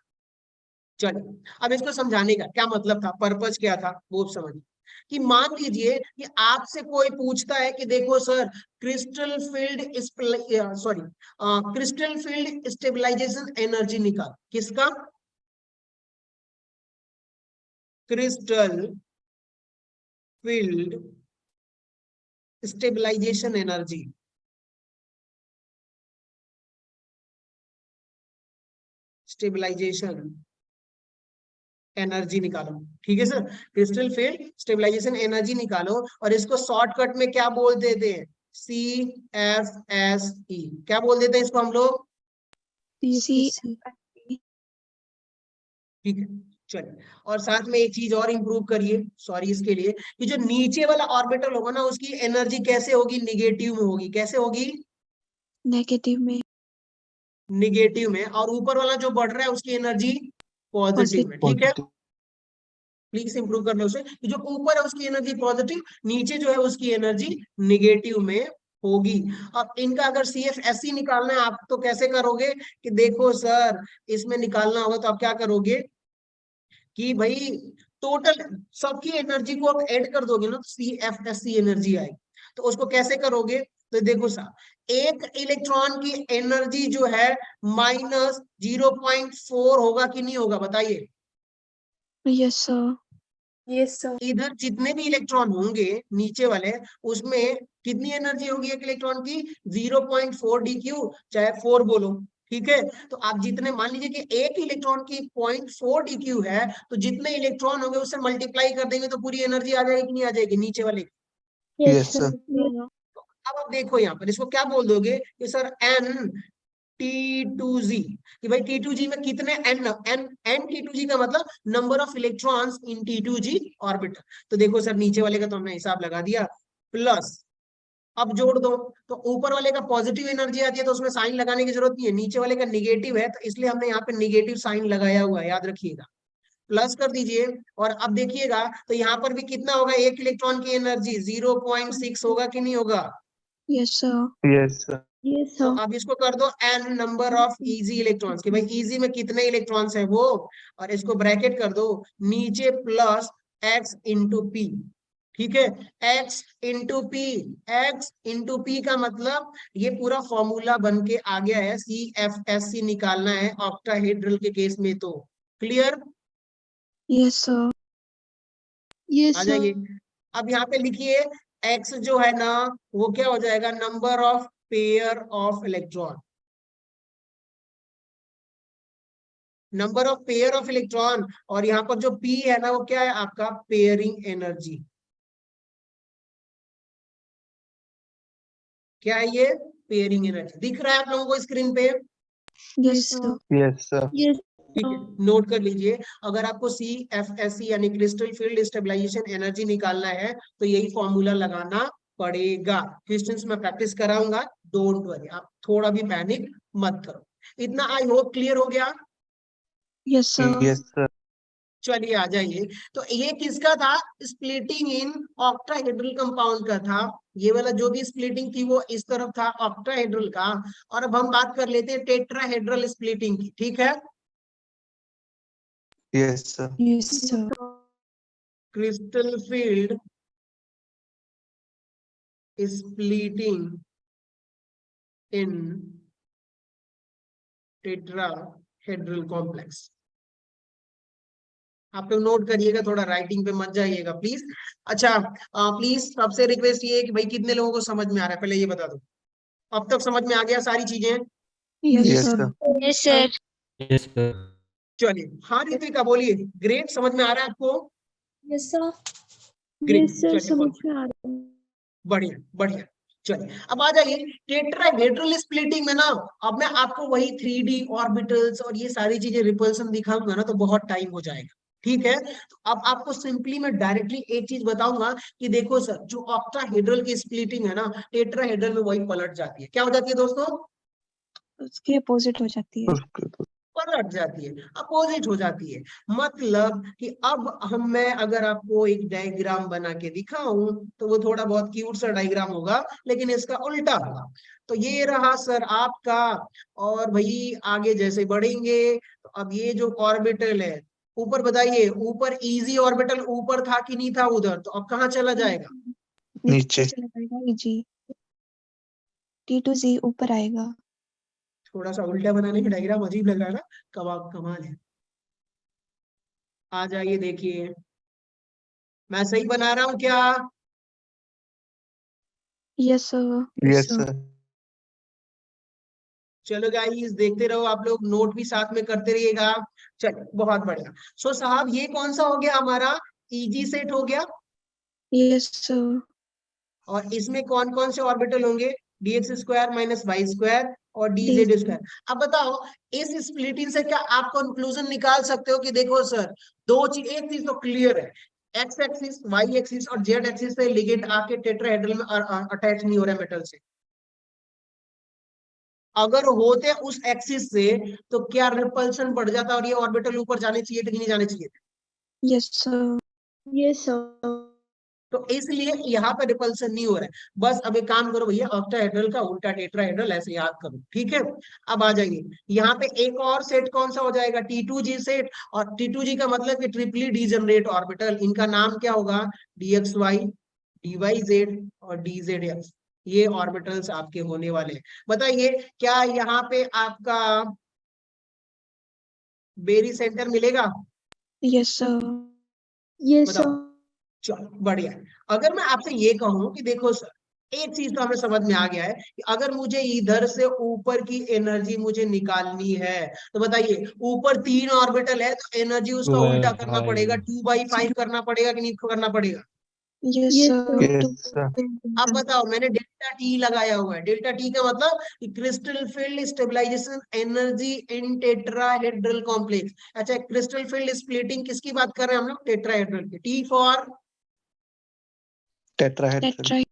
चलो, अब इसको समझाने का क्या मतलब था, पर्पस क्या था, वो समझिए। कि मान लीजिए कि आपसे कोई पूछता है कि देखो sir, crystal field sorry crystal field stabilization energy निकाल। किसका? Crystal field stabilization energy. Stabilization energy निकालो। ठीक है sir, crystal field stabilization energy निकालो, और इसको शॉर्टकट में क्या बोल देते हैं? CFSE। क्या बोल देते हैं इसको हम लोग? C. ठीक है, चलिए। और साथ में एक चीज और इंप्रूव करिए, सॉरी इसके लिए, कि जो नीचे वाला ऑर्बिटल होगा ना, उसकी एनर्जी कैसे होगी? निगेटिव में होगी। कैसे होगी? Negative में. निगेटिव में। और ऊपर वाला जो बढ़ रहा है उसकी एनर्जी पॉजिटिव में। ठीक है, प्लीज इंप्रूव कर लो उसे, कि जो ऊपर है उसकी एनर्जी पॉजिटिव, नीचे जो है उसकी एनर्जी निगेटिव में होगी। अब इनका अगर CFSE निकालना है आप, तो कैसे करोगे? कि देखो सर, इसमें निकालना होगा तो आप क्या करोगे कि भाई टोटल सबकी एनर्जी को आप ऐड कर दोगे ना, तो CFSE एनर्जी आएगी। तो उसको कैसे करोगे? तो देखो सर, एक इलेक्ट्रॉन की एनर्जी जो है -0.4 होगा कि नहीं होगा, बताइए? Yes, sir. Yes, sir. इधर जितने भी इलेक्ट्रॉन होंगे नीचे वाले, उसमें कितनी एनर्जी होगी एक इलेक्ट्रॉन की? 0.4dq, चाहे 4 बोलो। ठीक है, तो आप जितने, मान लीजिए कि एक इलेक्ट्रॉन की 0.4dq है, तो जितने इलेक्ट्रॉन होंगे उससे मल्टीप्लाई कर देंगे तो पूरी एनर्जी आ जाएगी कि नहीं आ जाएगी नीचे वाले की? Yes, yes sir. सर। अब आप देखो यहाँ पर, इसको क्या बोल दोगे कि सर T2G, कि भाई T2G में कितने N T2G का मतलब number of electrons in T2G orbital. तो देखो सर, नीचे वाले का तो हमने हिसाब लगा दिया, प्लस अब जोड़ दो, तो ऊपर वाले का पॉजिटिव एनर्जी आती है तो उसमें साइन लगाने की जरूरत नहीं है, नीचे वाले का निगेटिव है तो इसलिए हमने यहाँ पे निगेटिव साइन लगाया हुआ है, याद रखिएगा। प्लस कर दीजिए, और अब देखिएगा तो यहाँ पर भी कितना होगा? एक इलेक्ट्रॉन की एनर्जी 0.6 होगा कि नहीं होगा? Yes, sir. Yes sir. Yes, तो sir. अब इसको कर दो n number of easy electrons, कि भाई इजी में कितने इलेक्ट्रॉन्स है वो, और इसको ब्रैकेट कर दो नीचे, प्लस x इंटू पी। ठीक है, x into P. x into P का मतलब ये पूरा फॉर्मूला बन के आ गया है, CFSE निकालना है ऑक्टाहेड्रल के केस में तो। क्लियर? Yes, sir. Yes, आ sir. जाइए, अब यहाँ पे लिखिए, x जो है ना वो क्या हो जाएगा? Number of pair of electron. Number of pair of electron, और यहाँ पर जो p है ना वो क्या है आपका? Pairing energy. क्या है ये? Pairing energy. दिख रहा है आप लोगों को स्क्रीन पे? Yes sir. Yes, sir. ठीक है, नोट कर लीजिए। अगर आपको CFSE यानी क्रिस्टल फील्ड स्टेबलाइजेशन एनर्जी निकालना है तो यही फॉर्मूला लगाना पड़ेगा। क्वेश्चंस में प्रैक्टिस कराऊंगा, डोंट वरी, आप थोड़ा भी पैनिक मत करो। इतना आई होप क्लियर हो गया। Yes sir. Yes, sir. चलिए आ जाइए। तो ये किसका था? स्प्लिटिंग इन ऑक्टाहेड्रल कंपाउंड का था। ये वाला जो भी स्प्लिटिंग थी वो इस तरफ था ऑक्टाहेड्रल का। और अब हम बात कर लेते हैं टेट्राहेड्रल स्प्लिटिंग की। ठीक है, Yes, sir. Yes sir. Crystal field splitting in tetrahedral complex। आप लोग नोट करिएगा, थोड़ा राइटिंग पे मत जाइएगा प्लीज। अच्छा, प्लीज सबसे रिक्वेस्ट ये है कि भाई कितने लोगों को समझ में आ रहा है, पहले ये बता दो। अब तक समझ में आ गया सारी चीजें? Yes Yes, sir. sir. Yes, sir. Yes sir. चलिए, हाँ रितिका बोलिए। ग्रेट, समझ में आ रहा है आपको? Yes, sir. Great, Yes, sir. चलिए समझ में आ रहा है। बढ़िया बढ़िया। चलिए अब आ जाइए टेट्राहेड्रल स्प्लिटिंग में ना। अब मैं आपको वही 3D ऑर्बिटल्स और ये सारी चीजें रिपल्सन दिखाऊंगा ना, तो बहुत टाइम हो जाएगा। ठीक है, तो अब आपको सिंपली मैं डायरेक्टली एक चीज बताऊंगा कि देखो सर, जो ऑक्टाहेड्रल की स्प्लिटिंग है ना, टेट्राहेड्रल में वही पलट जाती है। क्या हो जाती है दोस्तों? उसके अपोजिट हो जाती है। पलट जाती है, अपोजिट हो जाती है। मतलब कि अब मैं अगर आपको एक डायग्राम बना के दिखाऊं तो वो थोड़ा बहुत क्यूट सा डायग्राम होगा, लेकिन इसका उल्टा होगा। तो ये रहा सर आपका। और भाई आगे जैसे बढ़ेंगे तो अब ये जो ऑर्बिटल है ऊपर, बताइए ऊपर इजी ऑर्बिटल ऊपर था कि नहीं था उधर? तो अब कहाँ चला जाएगा? नीचे। चला जाएगा जी। T2Z ऊपर आएगा। थोड़ा सा उल्टा बनाने का डायग्राम अजीब लग रहा है ना? कमाल है। आ जाइए, देखिए मैं सही बना रहा हूं क्या? Yes sir. Yes, sir. चलो गाइस, देखते रहो आप लोग, नोट भी साथ में करते रहिएगा। चलो बहुत बढ़िया। सो साहब, ये कौन सा हो गया हमारा? इजी सेट हो गया। Yes sir. और इसमें कौन कौन से ऑर्बिटल होंगे? dx square minus Y square और dz स्क्वायर। अब बताओ, इस स्प्लिटिंग से क्या आप कंक्लूजन निकाल सकते हो कि देखो सर, दो चीज, एक चीज तो क्लियर है, एक्स एक्सिस, वाई एक्सिस और जेड एक्सिस से लिगेंड आके टेट्राहेड्रल में अटैच नहीं हो रहा है मेटल से। अगर होते उस एक्सिस से तो क्या रिपल्सन बढ़ जाता और ये ऑर्बिटल ऊपर जाने चाहिए थे कि नहीं जाने चाहिए थे? Yes sir. Yes, sir. तो इसलिए यहाँ पे रिपल्सन नहीं हो रहा है। बस अब एक काम करो भैया, ऑक्टाहेड्रल का उल्टा टेट्राहेड्रल ऐसे याद करो। ठीक है, अब आ जाइए यहाँ पे एक और सेट कौन सा हो जाएगा? T2G set. और T2G का मतलब कि ट्रिपली डीजनरेट ऑर्बिटल। इनका नाम क्या होगा? DXY, DYZ और DZX। ये ऑर्बिटल्स आपके होने वाले हैं। बताइए, क्या यहाँ पे आपका बेरी सेंटर मिलेगा? Yes sir. Yes, बताओ। sir. चलो बढ़िया है। अगर मैं आपसे ये कहूं कि देखो सर, एक चीज तो हमें समझ में आ गया है कि अगर मुझे इधर से ऊपर की एनर्जी मुझे निकालनी है तो बताइए, ऊपर 3 ऑर्बिटल है तो एनर्जी उसका उल्टा करना पड़ेगा, 2/5 करना पड़ेगा कि नहीं करना पड़ेगा? Yes Yes, sir. sir. Yes, sir. अब बताओ, मैंने डेल्टा टी लगाया हुआ है। डेल्टा टी का मतलब कि crystal field stabilization energy in tetrahedral complex. अच्छा, क्रिस्टल फील्ड स्प्लिटिंग किसकी बात कर रहे हैं हम लोग? टेट्राहेड्रल की। T for Tetrahedral.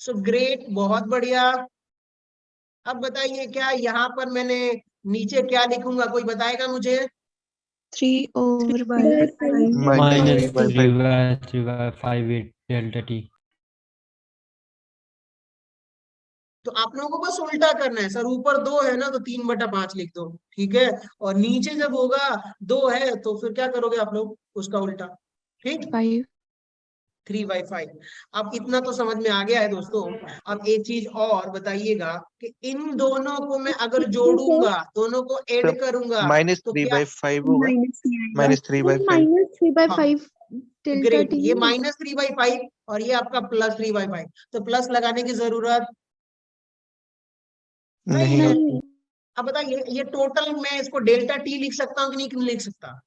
So great, बहुत बढ़िया। अब बताइए, क्या यहाँ पर मैंने नीचे क्या लिखूंगा, कोई बताएगा मुझे? 3/5। माइनस 3/5. 3/5 delta T. तो आप लोगों को बस उल्टा करना है सर। ऊपर 2 है ना तो 3/5 लिख दो। ठीक है, और नीचे जब होगा 2 है तो फिर क्या करोगे आप लोग? उसका उल्टा। ठीक, 5। 3/5। अब इतना तो समझ में आ गया है दोस्तों। अब एक चीज और बताइएगा कि इन दोनों को मैं अगर जोड़ूंगा, दोनों को Sir, ऐड करूंगा minus तो 3 क्या? by 5 होगा. Minus 3 by 5. माइनस 3/5 हाँ, डेल्टा ग्रेट। टी ये माइनस 3/5 और ये आपका प्लस 3/5। तो प्लस लगाने की जरूरत नहीं नहीं है। होती. अब बताइए, ये टोटल मैं इसको डेल्टा टी लिख सकता हूँ कि नहीं लिख सकता?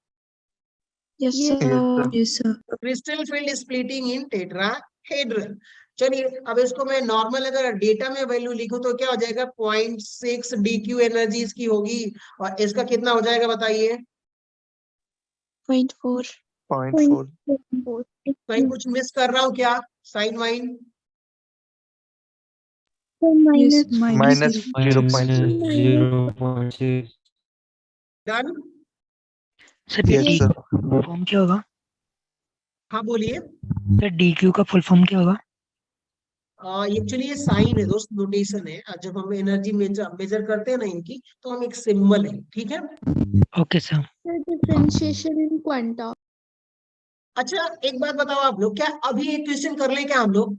Yes Yes, sir. sir. Yes sir. Crystal field splitting इन टेट्राहेड्रल। चलिए अब इसको मैं नॉर्मल अगर डेटा में वैल्यू लिखूं तो क्या हो जाएगा, 0.6 DQ एनर्जी इसकी होगी, और इसका कितना हो जाएगा बताइए। 0.4 0.4 कहीं कुछ मिस कर रहा हूँ क्या, साइन वाइन? Yes, minus 0.6 0.6 done. Sir yes Yes. sir full form क्या होगा? हाँ बोलिए। सर DQ का फुल फॉर्म क्या होगा? एक्चुअली ये साइन है दोस्त, नोटेशन है। जब हम एनर्जी मेजर करते हैं ना इनकी, तो हम एक सिंबल है, ठीक है। Okay sir. differentiation in quanta. अच्छा एक बात बताओ आप लोग, क्या अभी एक क्वेश्चन कर लें क्या हम लोग?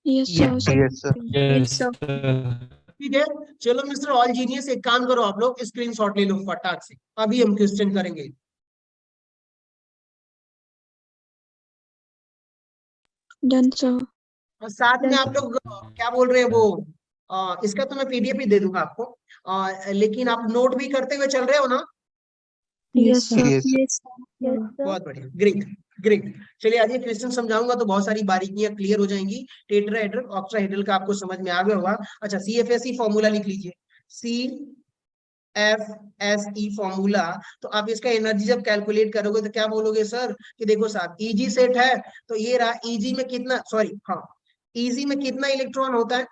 Yes, Yes, sir. yes sir yes ठीक है, चलो मिस्टर ऑल जीनियस, एक काम करो आप लोग, स्क्रीनशॉट ले लो फटाक से, अभी हम क्वेश्चन करेंगे। Done, sir. और साथ में आप लोग क्या बोल रहे हैं वो, इसका तो मैं PDF ही दे दूंगा आपको, लेकिन आप नोट भी करते हुए चल रहे हो ना? Yes, sir. yes sir Yes, sir. बहुत बढ़िया, ग्रेट ग्रेट। चलिए आज ये क्वेश्चन समझाऊंगा तो बहुत सारी बारीकियां क्लियर हो जाएंगी। टेट्राहेड्रल ऑक्टाहेड्रल का आपको समझ में आ गया होगा। अच्छा CFSE फॉर्मूला लिख लीजिए, CFSE फॉर्मूला। तो आप इसका एनर्जी जब कैलकुलेट करोगे तो क्या बोलोगे सर, कि देखो साहब EG सेट है, तो ये रहा EG में कितना, सॉरी हाँ, EG में कितना इलेक्ट्रॉन होता है,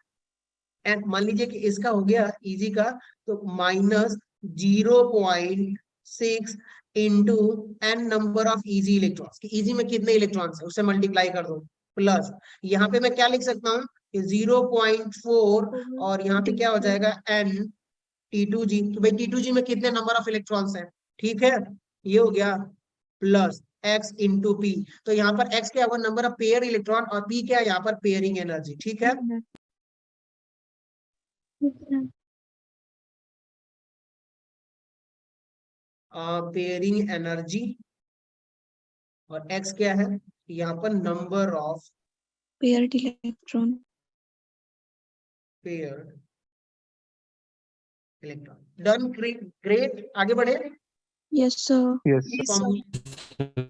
एंड मान लीजिए कि इसका हो गया EG का, तो -0.6 into N number of EG electrons, कि EG में कितने इलेक्ट्रॉन्स है उससे मल्टीप्लाई कर दो, प्लस यहाँ पे मैं क्या लिख सकता हूँ कि 0.4, और यहाँ पे क्या हो जाएगा N T2G। तो भाई T2G में कितने नंबर ऑफ इलेक्ट्रॉन्स हैं, ठीक है, ये हो गया, प्लस X इंटू P। तो यहाँ पर X क्या होगा, नंबर ऑफ पेयर इलेक्ट्रॉन, और P क्या है यहाँ पर पेयरिंग एनर्जी, ठीक है। पेयरिंग एनर्जी, और X क्या है यहाँ पर, number of Paired electron. Pair electron. Done, great, आगे बढ़े। Yes, sir. yes sir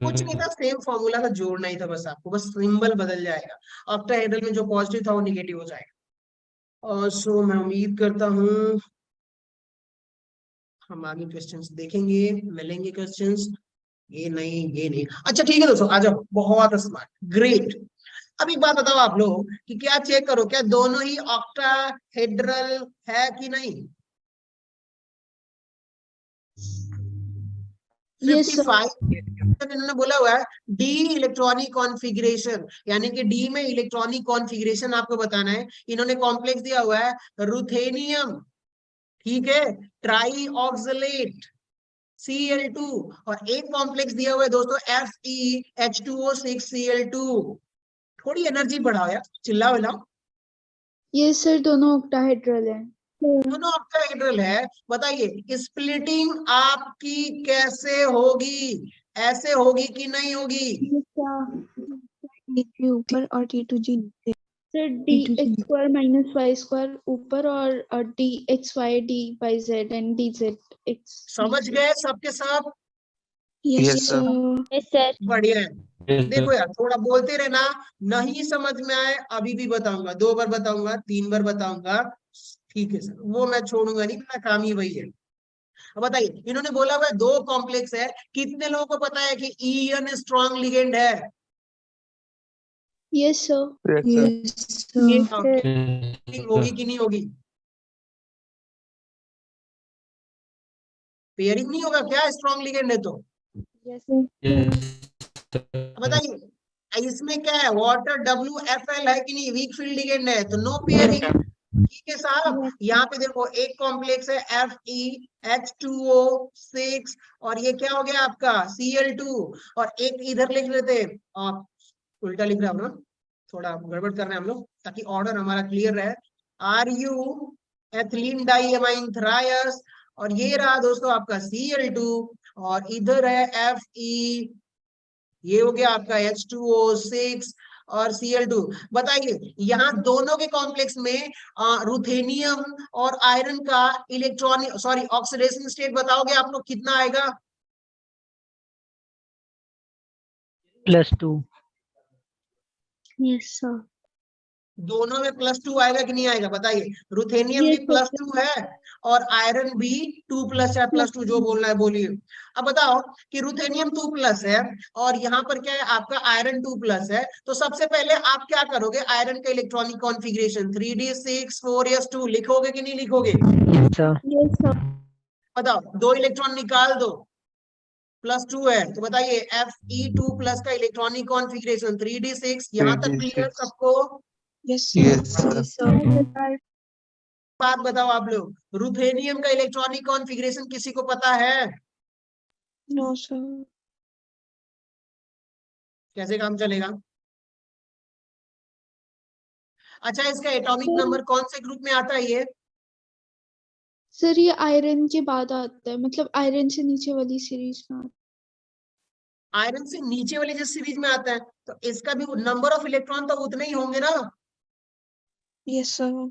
कुछ नहीं था, सेम फॉर्मूला का जोड़ना ही था बस आपको, बस सिंबल बदल जाएगा। ऑक्टाहेड्रल में जो पॉजिटिव था वो निगेटिव हो जाएगा। और सो मैं उम्मीद करता हूँ हम आगे क्वेश्चंस देखेंगे, मिलेंगे क्वेश्चंस। ये नहीं, ये नहीं, अच्छा ठीक है दोस्तों, आ जाओ, बहुत स्मार्ट, ग्रेट। अब एक बात बताओ आप लोग कि क्या चेक करो, क्या दोनों ही ऑक्टाहेड्रल है कि नहीं? Yes, sir. 55 इन्होंने बोला हुआ है डी इलेक्ट्रॉनिक कॉन्फ़िगरेशन, यानी कि डी में इलेक्ट्रॉनिक कॉन्फ़िगरेशन आपको बताना है। इन्होंने कॉम्प्लेक्स दिया हुआ है रुथेनियम, ठीक है, ट्राई ऑक्सलेट Cl2, और एक कॉम्प्लेक्स दिया हुआ है दोस्तों FeH2O6Cl2। थोड़ी एनर्जी बढ़ाओ यार, चिल्लाओ हिलाओ। Yes, sir. दोनों octahedral हैं. दोनों ऑक्टाहेड्रल है, बताइए स्प्लिटिंग आपकी कैसे होगी, ऐसे होगी कि नहीं होगी? T3 ऊपर और T2G नीचे. Sir dx square minus y square ऊपर और dxy dy z and dzx. समझ गए सबके सब? Yes, Yes, sir. sir. Yes, sir. बढ़िया है। yes देखो यार थोड़ा बोलते रहना, नहीं समझ में आए अभी भी बताऊंगा, 2 बार बताऊंगा, 3 बार बताऊंगा, ठीक है सर, वो मैं छोड़ूंगा नहीं, मेरा काम ही वही है। अब बताइए, इन्होंने बोला हुआ है 2 कॉम्प्लेक्स है, कितने लोगों को पता है कि EN स्ट्रॉन्ग लिगेंड है? Yes, sir. yes sir Yes, sir. yes होगी कि नहीं होगी? पेयरिंग नहीं होगा क्या स्ट्रॉन्ग लिगेंड है तो? Yes, sir. yes बताइए इसमें क्या है, वाटर WFL है कि नहीं, वीक फील्ड लिगेंड है, तो नो पेयरिंग, ठीक है साहब। यहाँ पे देखो एक कॉम्प्लेक्स है FeH2O6, और ये क्या हो गया आपका Cl2, और एक इधर लिख लेते, आप उल्टा लिख रहे हो ना, थोड़ा गड़बड़ कर रहे हैं हम लोग ताकि ऑर्डर हमारा क्लियर रहे। Ru एथिलीन डाइअमाइन थ्रायस, और ये रहा दोस्तों आपका Cl2, और इधर है Fe, ये हो गया आपका H2O6 और Cl2। बताइए यहाँ दोनों के कॉम्प्लेक्स में रुथेनियम और आयरन का इलेक्ट्रॉनिक सॉरी ऑक्सीडेशन स्टेट बताओगे आप लोग कितना आएगा? +2. Yes, sir. दोनों में +2 आएगा कि नहीं आएगा बताइए। रुथेनियम भी Yes, +2 है और आयरन भी 2+ या +2 जो बोलना है बोलिए। अब बताओ कि रुथेनियम 2+ है और यहाँ पर क्या है आपका आयरन 2+ है, तो सबसे पहले आप क्या करोगे, आयरन का इलेक्ट्रॉनिक कॉन्फ़िगरेशन 3d6 4s2 लिखोगे कि नहीं लिखोगे? Yes, sir. yes, sir. बताओ 2 इलेक्ट्रॉन निकाल दो, +2 है, तो बताइए Fe2+ का इलेक्ट्रॉनिक कॉन्फ़िगरेशन 3d6, यहाँ तक क्लियर 3d6. सबको? Yes, Yes, sir. sir. बात बताओ आप लोग, रुथेनियम का इलेक्ट्रॉनिक कॉन्फ़िगरेशन किसी को पता है? No, sir. कैसे काम चलेगा? अच्छा, इसका एटॉमिक नंबर कौन से ग्रुप में आता है ये? सर ये आयरन के बाद आता है, मतलब आयरन से नीचे वाली सीरीज में आता आयरन से नीचे वाली जिस सीरीज में आता है, तो इसका भी नंबर ऑफ इलेक्ट्रॉन तो उतने ही होंगे ना? है। Yes, sir.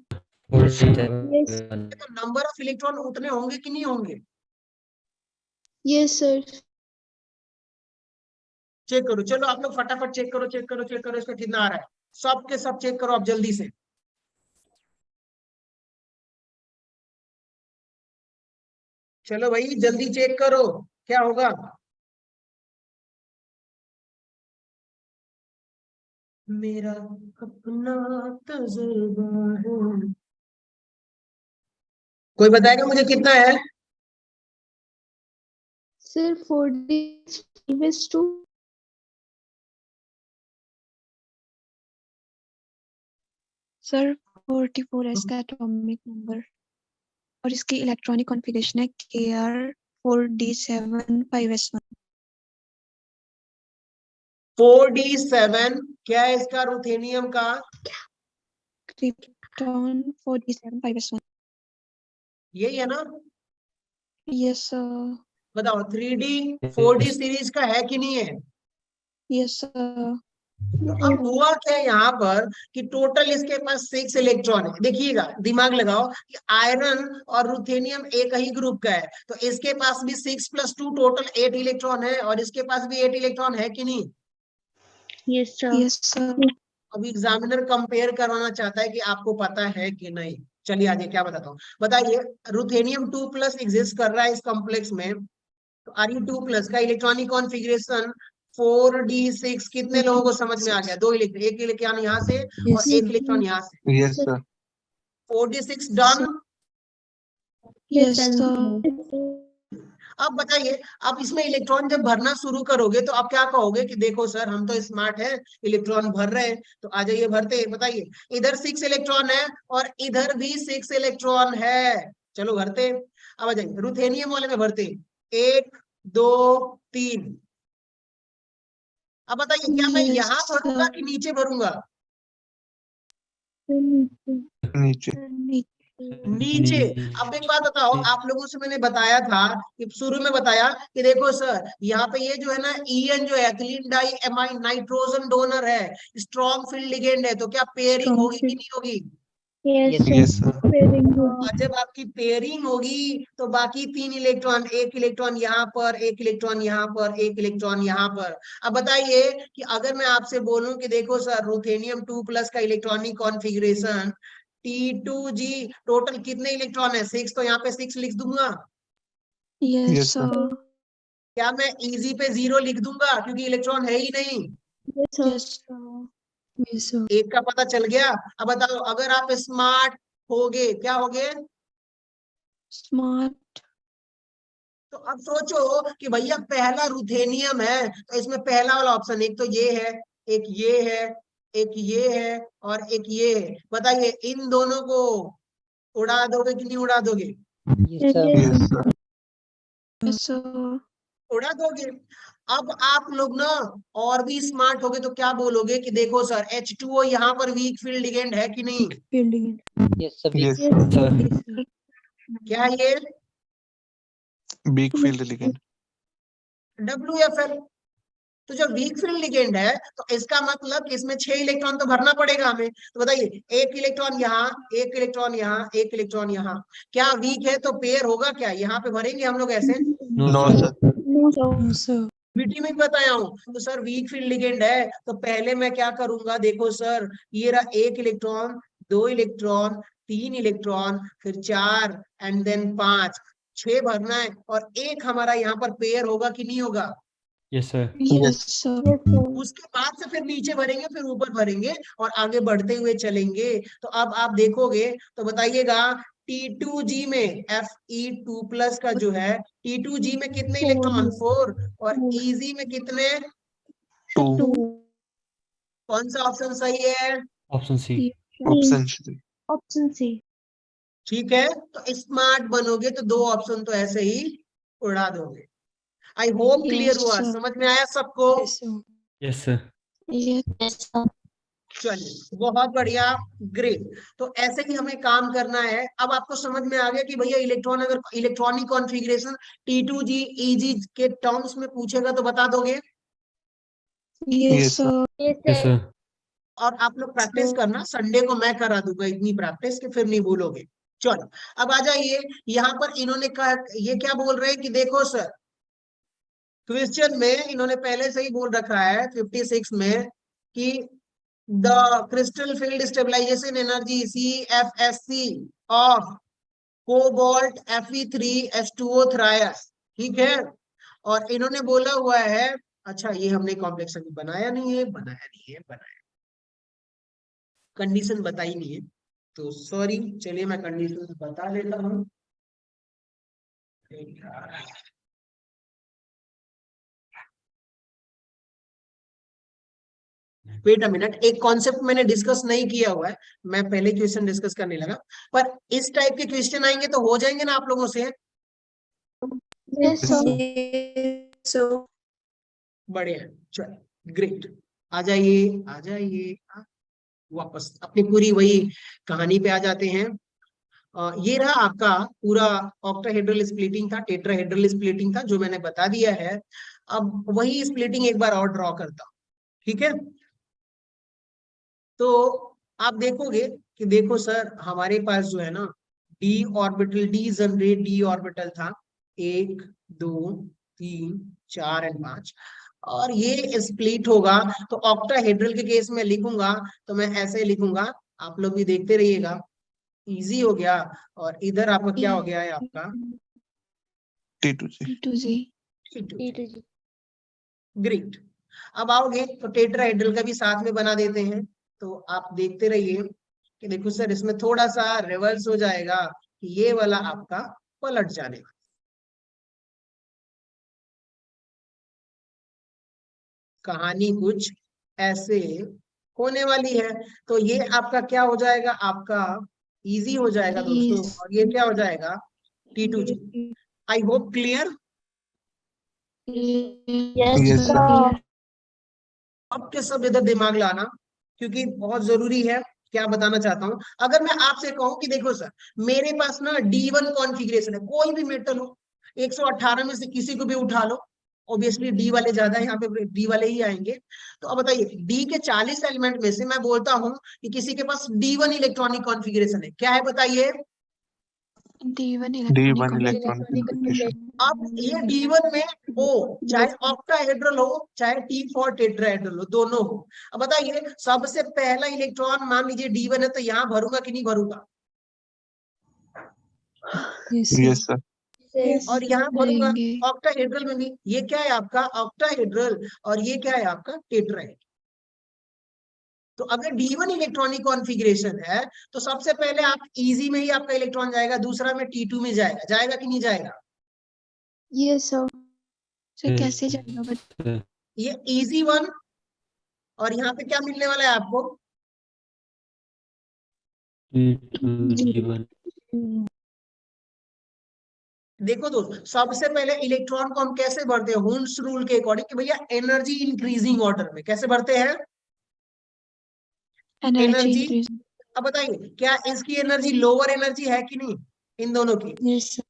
Yes, sir. Yes, तो नंबर ऑफ इलेक्ट्रॉन उतने होंगे कि नहीं होंगे? yes, sir. चेक करो, चलो आप लोग फटाफट चेक करो, चेक करो, चेक करो, इसका कितना आ रहा है, सब के सब चेक करो आप जल्दी से। चलो भाई जल्दी चेक करो क्या होगा। मेरा अपना तजुर्बा है। कोई बताएगा मुझे कितना है? Sir, 4d5s2. सर 44s का एटॉमिक नंबर और इसकी इलेक्ट्रॉनिक कॉन्फ़िगरेशन है Kr4d7 5s1। 4d7 क्या है इसका रुथेनियम का? Krypton 4d7 5s1। यही है ना? Yes sir. बताओ 3d 4d सीरीज का है कि नहीं है? Yes sir. तो अब हुआ क्या यहाँ पर कि टोटल इसके पास 6 इलेक्ट्रॉन है। देखिएगा दिमाग लगाओ कि आयरन और रुथेनियम एक ही ग्रुप का है, तो इसके पास भी 6 + 2 टोटल 8 इलेक्ट्रॉन है और इसके पास भी 8 इलेक्ट्रॉन है कि नहीं? Yes, sir. Yes sir. अब एग्जामिनर कंपेयर करवाना चाहता है कि आपको पता है कि नहीं। चलिए आगे क्या बताता हूँ, बताइए रुथेनियम 2+ एग्जिस्ट कर रहा है इस कॉम्प्लेक्स में, तो Re2+ का इलेक्ट्रॉनिक कॉन्फ़िगरेशन 4d6 कितने लोगों को समझ में आ गया? 2 इलेक्ट्रॉन, एक इलेक्ट्रॉन यहाँ से और एक इलेक्ट्रॉन यहाँ से, Yes, sir. 4d6 done. Yes sir. अब बताइए, आप इसमें इलेक्ट्रॉन जब भरना शुरू करोगे तो आप क्या कहोगे कि देखो सर हम तो स्मार्ट है, इलेक्ट्रॉन भर रहे हैं, तो आ जाइए भरते हैं। बताइए इधर 6 इलेक्ट्रॉन है और इधर भी 6 इलेक्ट्रॉन है, चलो भरते हैं। अब आ जाइए रुथेनियम वाले में भरते हैं, 1 2 3। अब बताइए क्या मैं यहाँ भरूंगा कि नीचे भरूंगा? नीचे. नीचे। अब एक बात बताओ, आप लोगों से मैंने बताया था कि शुरू में बताया कि देखो सर यहाँ पे ये जो है ना EN जो है एक्लिन डाई एमाइन नाइट्रोजन डोनर है, स्ट्रॉन्ग फील्ड लिगेंड है, तो क्या पेयरिंग होगी कि नहीं होगी? Yes, Yes, sir. pairing होगी। और जब आपकी पेयरिंग होगी तो बाकी 3 इलेक्ट्रॉन, एक इलेक्ट्रॉन यहाँ पर, एक इलेक्ट्रॉन यहाँ पर, एक इलेक्ट्रॉन यहाँ पर। अब बताइए कि अगर मैं आपसे बोलूं कि देखो सर रुथेनियम 2+ का इलेक्ट्रॉनिक कॉन्फ़िगरेशन T2G टोटल कितने इलेक्ट्रॉन है? 6, तो यहाँ पे 6 लिख दूंगा। Yes Yes, sir. सर। क्या मैं इजी पे 0 लिख दूंगा क्योंकि इलेक्ट्रॉन है ही नहीं? Yes, sir. Yes sir. Yes sir. एक का पता चल गया। अब बताओ अगर आप स्मार्ट होगे, क्या होगे? स्मार्ट। तो अब सोचो कि भैया पहला रुथेनियम है तो इसमें पहला वाला ऑप्शन, एक तो ये है, एक ये है, एक ये है और एक ये है। बताइए इन दोनों को उड़ा दोगे कि नहीं उड़ा दोगे? Yes, sir. Yes sir. उड़ा दोगे। अब आप लोग ना और भी स्मार्ट होगे तो क्या बोलोगे कि देखो सर H2O यहाँ पर वीक फील्ड लिगेंड है कि नहीं? फील्डिंग। Yes, sir. क्या है ये? Big field ligand. WFL। तो जब वीक फील्ड लिगेंड है तो इसका मतलब कि इसमें 6 इलेक्ट्रॉन तो भरना पड़ेगा हमें। तो बताइए एक इलेक्ट्रॉन यहाँ, एक इलेक्ट्रॉन यहाँ, एक इलेक्ट्रॉन यहाँ, क्या वीक है तो पेयर होगा क्या? यहाँ पे भरेंगे हम लोग ऐसे? No, sir. No, sir. No sir. B T में भी बताया हूँ। तो सर वीक फील्ड लिगेंड है, तो पहले मैं क्या करूंगा, देखो सर ये रहा 1 इलेक्ट्रॉन, 2 इलेक्ट्रॉन, 3 इलेक्ट्रॉन, फिर 4 एंड देन 5, 6 भरना है, और एक हमारा यहाँ पर पेयर होगा कि नहीं होगा। Yes sir. Yes, sir. उसके बाद से फिर नीचे भरेंगे, फिर ऊपर भरेंगे, और आगे बढ़ते हुए चलेंगे। तो अब आप देखोगे तो बताइएगा T2G में Fe2+ का जो है, T2G में कितने इलेक्ट्रॉन, 4, और EG में कितने, 2 कौन सा ऑप्शन सही है। Option C. ऑप्शन C। Option C. ठीक है, तो स्मार्ट बनोगे तो 2 ऑप्शन तो ऐसे ही उड़ा दोगे। आई होप क्लियर Yes, हुआ, sir. समझ में आया सबको। Yes, sir. Yes sir. Yes. चलिए बहुत बढ़िया, ग्रेट। तो ऐसे ही हमें काम करना है। अब आपको समझ में आ गया कि भैया इलेक्ट्रॉन, अगर इलेक्ट्रॉनिक कॉन्फ़िगरेशन T2G EG के टर्म्स में पूछेगा तो बता दोगे। Yes, Yes, sir. sir. Yes sir. और आप लोग प्रैक्टिस करना, संडे को मैं करा दूंगा इतनी प्रैक्टिस कि फिर नहीं भूलोगे। चलो अब आ जाइए, यहाँ पर इन्होंने कहा, ये क्या बोल रहे हैं कि देखो सर, क्वेश्चन में इन्होंने पहले से ही बोल रखा है 56 में कि the crystal field stabilization energy CFSC of cobalt Fe3H2O thrice, ठीक है। और इन्होंने बोला हुआ है, अच्छा ये हमने कॉम्प्लेक्स अभी बनाया नहीं है, बनाया कंडीशन बताई नहीं है, तो सॉरी। चलिए मैं कंडीशन बता देता हूँ। वेट अ मिनट, एक कॉन्सेप्ट मैंने डिस्कस नहीं किया हुआ है, मैं पहले क्वेश्चन डिस्कस करने लगा, पर इस टाइप के क्वेश्चन आएंगे तो हो जाएंगे ना आप लोगों से। Yes sir. Yes, sir. बढ़िया, चलो ग्रेट। आ जाइए वापस अपनी पूरी वही कहानी पे आ जाते हैं। ये रहा आपका पूरा ऑक्टाहेड्रल स्प्लिटिंग था, टेट्राहेड्रल स्प्लिटिंग था, जो मैंने बता दिया है। अब वही स्प्लिटिंग एक बार और ड्रॉ करता हूं, ठीक है। तो आप देखोगे कि देखो सर, हमारे पास जो है ना D orbital, D generate D orbital था, 1 2 3 4 एंड 5, और ये स्प्लिट होगा। तो ऑक्टाहेड्रल के केस में लिखूंगा तो मैं ऐसे लिखूंगा, आप लोग भी देखते रहिएगा, इजी हो गया। और इधर आपका क्या हो गया है, आपका T2G। T2G. ग्रेट। अब आओगे तो टेट्राहेड्रल का भी साथ में बना देते हैं, तो आप देखते रहिए कि देखो सर इसमें थोड़ा सा रिवर्स हो जाएगा, कि ये वाला आपका पलट जाने वाला। कहानी कुछ ऐसे होने वाली है। तो ये आपका क्या हो जाएगा, आपका इजी हो जाएगा दोस्तों, Yes. और ये क्या हो जाएगा, T2G। I hope clear. Yes, sir. Clear. अब के सब इधर दिमाग लाना, क्योंकि बहुत जरूरी है। क्या बताना चाहता हूं, अगर मैं आपसे कहूं कि देखो सर, मेरे पास ना D1 कॉन्फ़िगरेशन है, कोई भी मेटल हो, 118 में से किसी को भी उठा लो, ऑब्वियसली डी वाले ज्यादा है, यहाँ पे डी वाले ही आएंगे। तो अब बताइए, डी के 40 एलिमेंट में से मैं बोलता हूं कि किसी के पास D1 इलेक्ट्रॉनिक कॉन्फ़िगरेशन है, क्या है बताइए। D1 D1 electronic electron configuration। अब ये D1 में हो, चाहे ऑक्टाहेड्रल हो चाहे T4 टेट्राहेड्रल हो, दोनों हो। अब बताइए, सबसे पहला इलेक्ट्रॉन मान लीजिए D1 है, तो यहाँ भरूंगा कि नहीं भरूंगा, Yes, Yes, sir. और यहाँ भरूंगा। भरेंगे। ऑक्टाहेड्रल में भी ये क्या है आपका ऑक्टाहेड्रल, और ये क्या है आपका टेट्राहेड्रल। तो अगर D1 इलेक्ट्रॉनिक कॉन्फ़िगरेशन है, तो सबसे पहले आप इजी में ही आपका इलेक्ट्रॉन जाएगा, दूसरा में T2 में जाएगा कि नहीं जाएगा। Yes sir. सर कैसे जाएगा बट ये इजी वन, और यहाँ पे क्या मिलने वाला है आपको, T2G1। देखो दोस्तों, सबसे पहले इलेक्ट्रॉन को हम कैसे भरते हैं, हुन्स रूल के अकॉर्डिंग, कि भैया एनर्जी इंक्रीजिंग ऑर्डर में कैसे भरते हैं, एनर्जी एनर्जी। इंक्रीज। अब बताइए, क्या इसकी एनर्जी लोअर एनर्जी है कि नहीं, इन दोनों की, यस सर।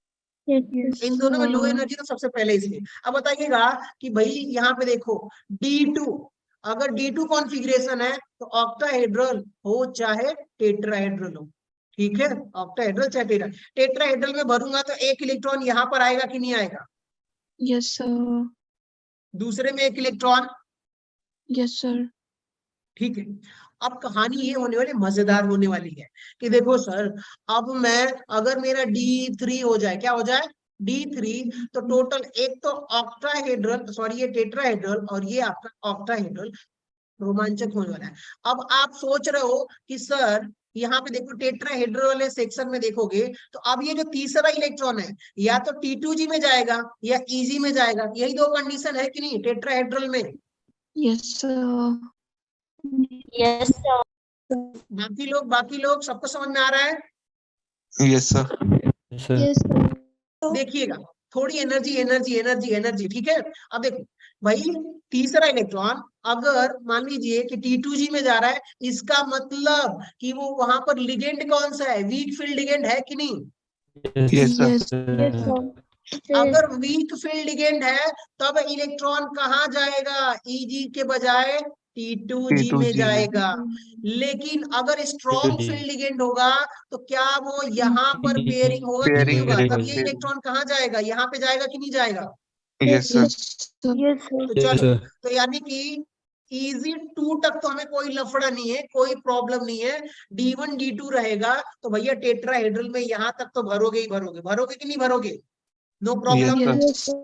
इन दोनों में लो एनर्जी, तो सबसे पहले इसलिए। अब बताइएगा कि भाई यहाँ पे देखो D2, अगर D2 कॉन्फ़िगरेशन है तो ऑक्टाहेड्रल हो चाहे टेट्राहेड्रल हो, ठीक है, ऑक्टाहेड्रल चाहे टेट्राहेड्रल में भरूंगा तो एक इलेक्ट्रॉन यहाँ पर आएगा कि नहीं आएगा, यस सर। दूसरे में एक इलेक्ट्रॉन। Yes, sir. ठीक है, अब कहानी ये होने वाली मजेदार होने वाली है कि देखो सर, अब मैं अगर मेरा D3 हो जाए, क्या हो जाए D3, तो टोटल एक तो ऑक्टाहेड्रल, सॉरी ये टेट्राहेड्रल और ये आपका ऑक्टाहेड्रल, रोमांचक होने वाला है। अब आप सोच रहे हो कि सर यहाँ पे देखो टेट्राहेड्रल वाले सेक्शन में देखोगे तो अब ये जो तीसरा इलेक्ट्रॉन है या तो T2G में जाएगा या EG में जाएगा, यही दो कंडीशन है कि नहीं टेट्राहेड्रल में। Yes, sir. Yes, sir. बाकी लोग सबको समझ में आ रहा है? Yes, sir. Sir Yes, sir. देखिएगा, थोड़ी एनर्जी एनर्जी एनर्जी एनर्जी, ठीक है। अब देखो भाई, तीसरा इलेक्ट्रॉन अगर मान लीजिए कि T2G में जा रहा है, इसका मतलब कि वो वहां पर लिगेंड कौन सा है, वीक फील्ड लिगेंड है कि नहीं? Yes, sir. Yes, sir. अगर वीक फील्ड लिगेंड है तब इलेक्ट्रॉन कहाँ जाएगा, EG के बजाय T2G में T2G में। जाएगा। लेकिन अगर स्ट्रॉन्ग फील्ड लिगेंड होगा तो क्या वो यहाँ पर पेयरिंग होगा कि नहीं होगा, तब ये इलेक्ट्रॉन कहाँ जाएगा, यहाँ पे जाएगा कि नहीं जाएगा? Yes, sir. Sir. Yes, sir. तो चलो, तो यानी कि EG2 तक तो हमें कोई लफड़ा नहीं है, कोई प्रॉब्लम नहीं है। D1 D2 रहेगा तो भैया टेट्राहेड्रल में यहाँ तक तो भरोगे ही भरोगे, भरोगे कि नहीं भरोगे? No problem. Yes, sir.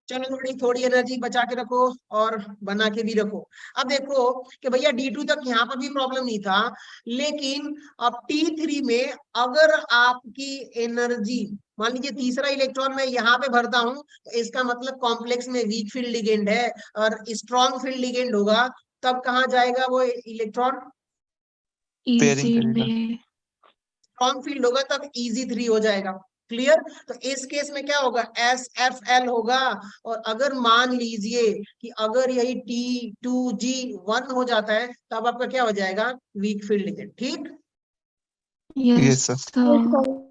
चलो थोड़ी एनर्जी बचा के रखो और बना के भी रखो। अब देखो कि भैया D2 तक यहाँ पर भी प्रॉब्लम नहीं था, लेकिन अब T3 में अगर आपकी एनर्जी, मान लीजिए तीसरा इलेक्ट्रॉन मैं यहाँ पे भरता हूँ, तो इसका मतलब कॉम्प्लेक्स में वीक फील्ड लिगेंड है और स्ट्रॉन्ग फील्ड लिगेंड होगा, तब कहाँ जाएगा वो इलेक्ट्रॉन? Pairing Easy करेगा। में. स्ट्रॉन्ग फील्ड होगा तब EG3 हो जाएगा। क्लियर? तो इस केस में क्या होगा, SFL होगा। और अगर मान लीजिए कि अगर यही T2G1 हो जाता है तब आपका क्या हो जाएगा, वीक फील्ड लिगेंड। ठीक, Yes, sir. Yes, sir. sir.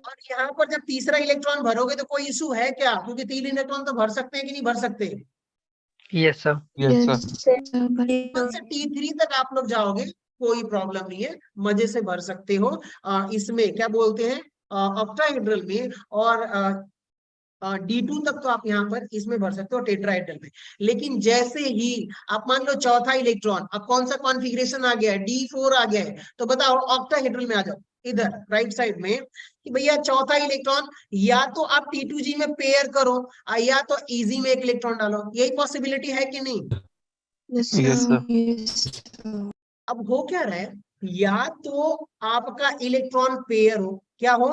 और यहाँ पर जब तीसरा इलेक्ट्रॉन भरोगे तो कोई इशू है क्या, क्योंकि 3 इलेक्ट्रॉन तो भर सकते हैं कि नहीं भर सकते? Yes, sir. Yes, sir. Yes, sir. But T1 से T3 तक आप लोग जाओगे, कोई प्रॉब्लम नहीं है, मजे से भर सकते हो। इसमें क्या बोलते हैं, ऑक्टाहेड्रल में, और D2 तक तो आप यहाँ पर इसमें भर सकते हो टेट्राहेड्रल में। लेकिन जैसे ही आप मान लो चौथा इलेक्ट्रॉन, अब कौन सा कॉन्फ़िगरेशन आ गया है, D4 आ गया है, तो बताओ ऑक्टाहेड्रल में आ जाओ इधर राइट साइड में कि भैया चौथा इलेक्ट्रॉन या तो आप T2G में पेयर करो या तो EG में एक इलेक्ट्रॉन डालो, यही पॉसिबिलिटी है कि नहीं? yes, Yes, sir. sir. Yes, sir. अब हो क्या रहा है, या तो आपका इलेक्ट्रॉन पेयर हो, क्या हो,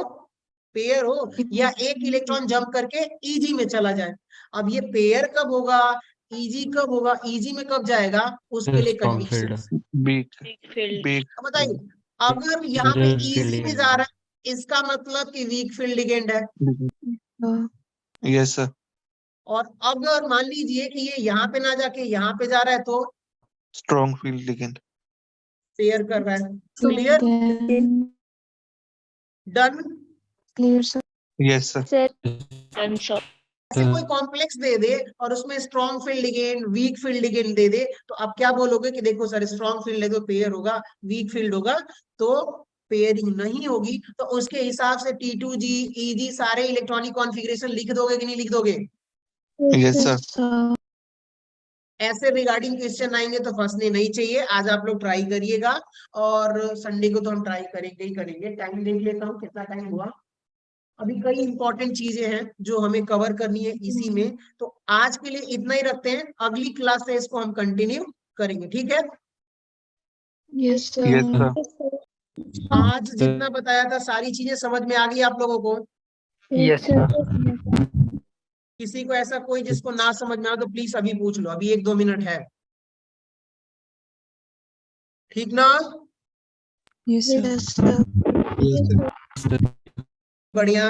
पेयर हो, या एक इलेक्ट्रॉन जंप करके EG में चला जाए। अब ये पेयर कब होगा, EG कब होगा, EG में कब जाएगा, उसके लिए स्ट्रॉन्ग कंडीशन। फील्ड Big अब बताइए, अगर यहाँ पे EG में जा रहा है इसका मतलब कि वीक फील्ड लिगेंड है, Yes, sir. और अगर मान लीजिए कि ये यहाँ पे ना जाके यहाँ पे जा रहा है तो Strong field ligand. पेयर कर रहा है। Clear? Then done? clear, sir. Yes, sir. ऐसे कोई कॉम्प्लेक्स दे दे और उसमें strong field ligand, weak field ligand दे दे, तो आप क्या बोलोगे कि देखो सर स्ट्रॉन्ग फील्ड है तो पेयर होगा, वीक फील्ड होगा तो पेयरिंग नहीं होगी। तो उसके हिसाब से T2G, EG सारे इलेक्ट्रॉनिक कॉन्फ़िगरेशन लिख दोगे कि नहीं लिख दोगे? Yes, sir. Sir. ऐसे रिगार्डिंग क्वेश्चन आएंगे तो फंसने नहीं चाहिए। आज आप लोग ट्राई करिएगा और संडे को तो हम ट्राई करेंगे ही करेंगे। टाइम देख लेता हूँ कितना टाइम हुआ। अभी कई इंपॉर्टेंट चीजें हैं जो हमें कवर करनी है इसी में, तो आज के लिए इतना ही रखते हैं, अगली क्लास से इसको हम कंटिन्यू करेंगे, ठीक है? Yes, sir. Yes, sir. आज जितना बताया था सारी चीजें समझ में आ गई आप लोगों को? Yes, sir. किसी को ऐसा कोई जिसको ना समझ में आ तो प्लीज अभी पूछ लो, अभी 1-2 मिनट है, ठीक ना? Yes, sir. Yes, sir. बढ़िया।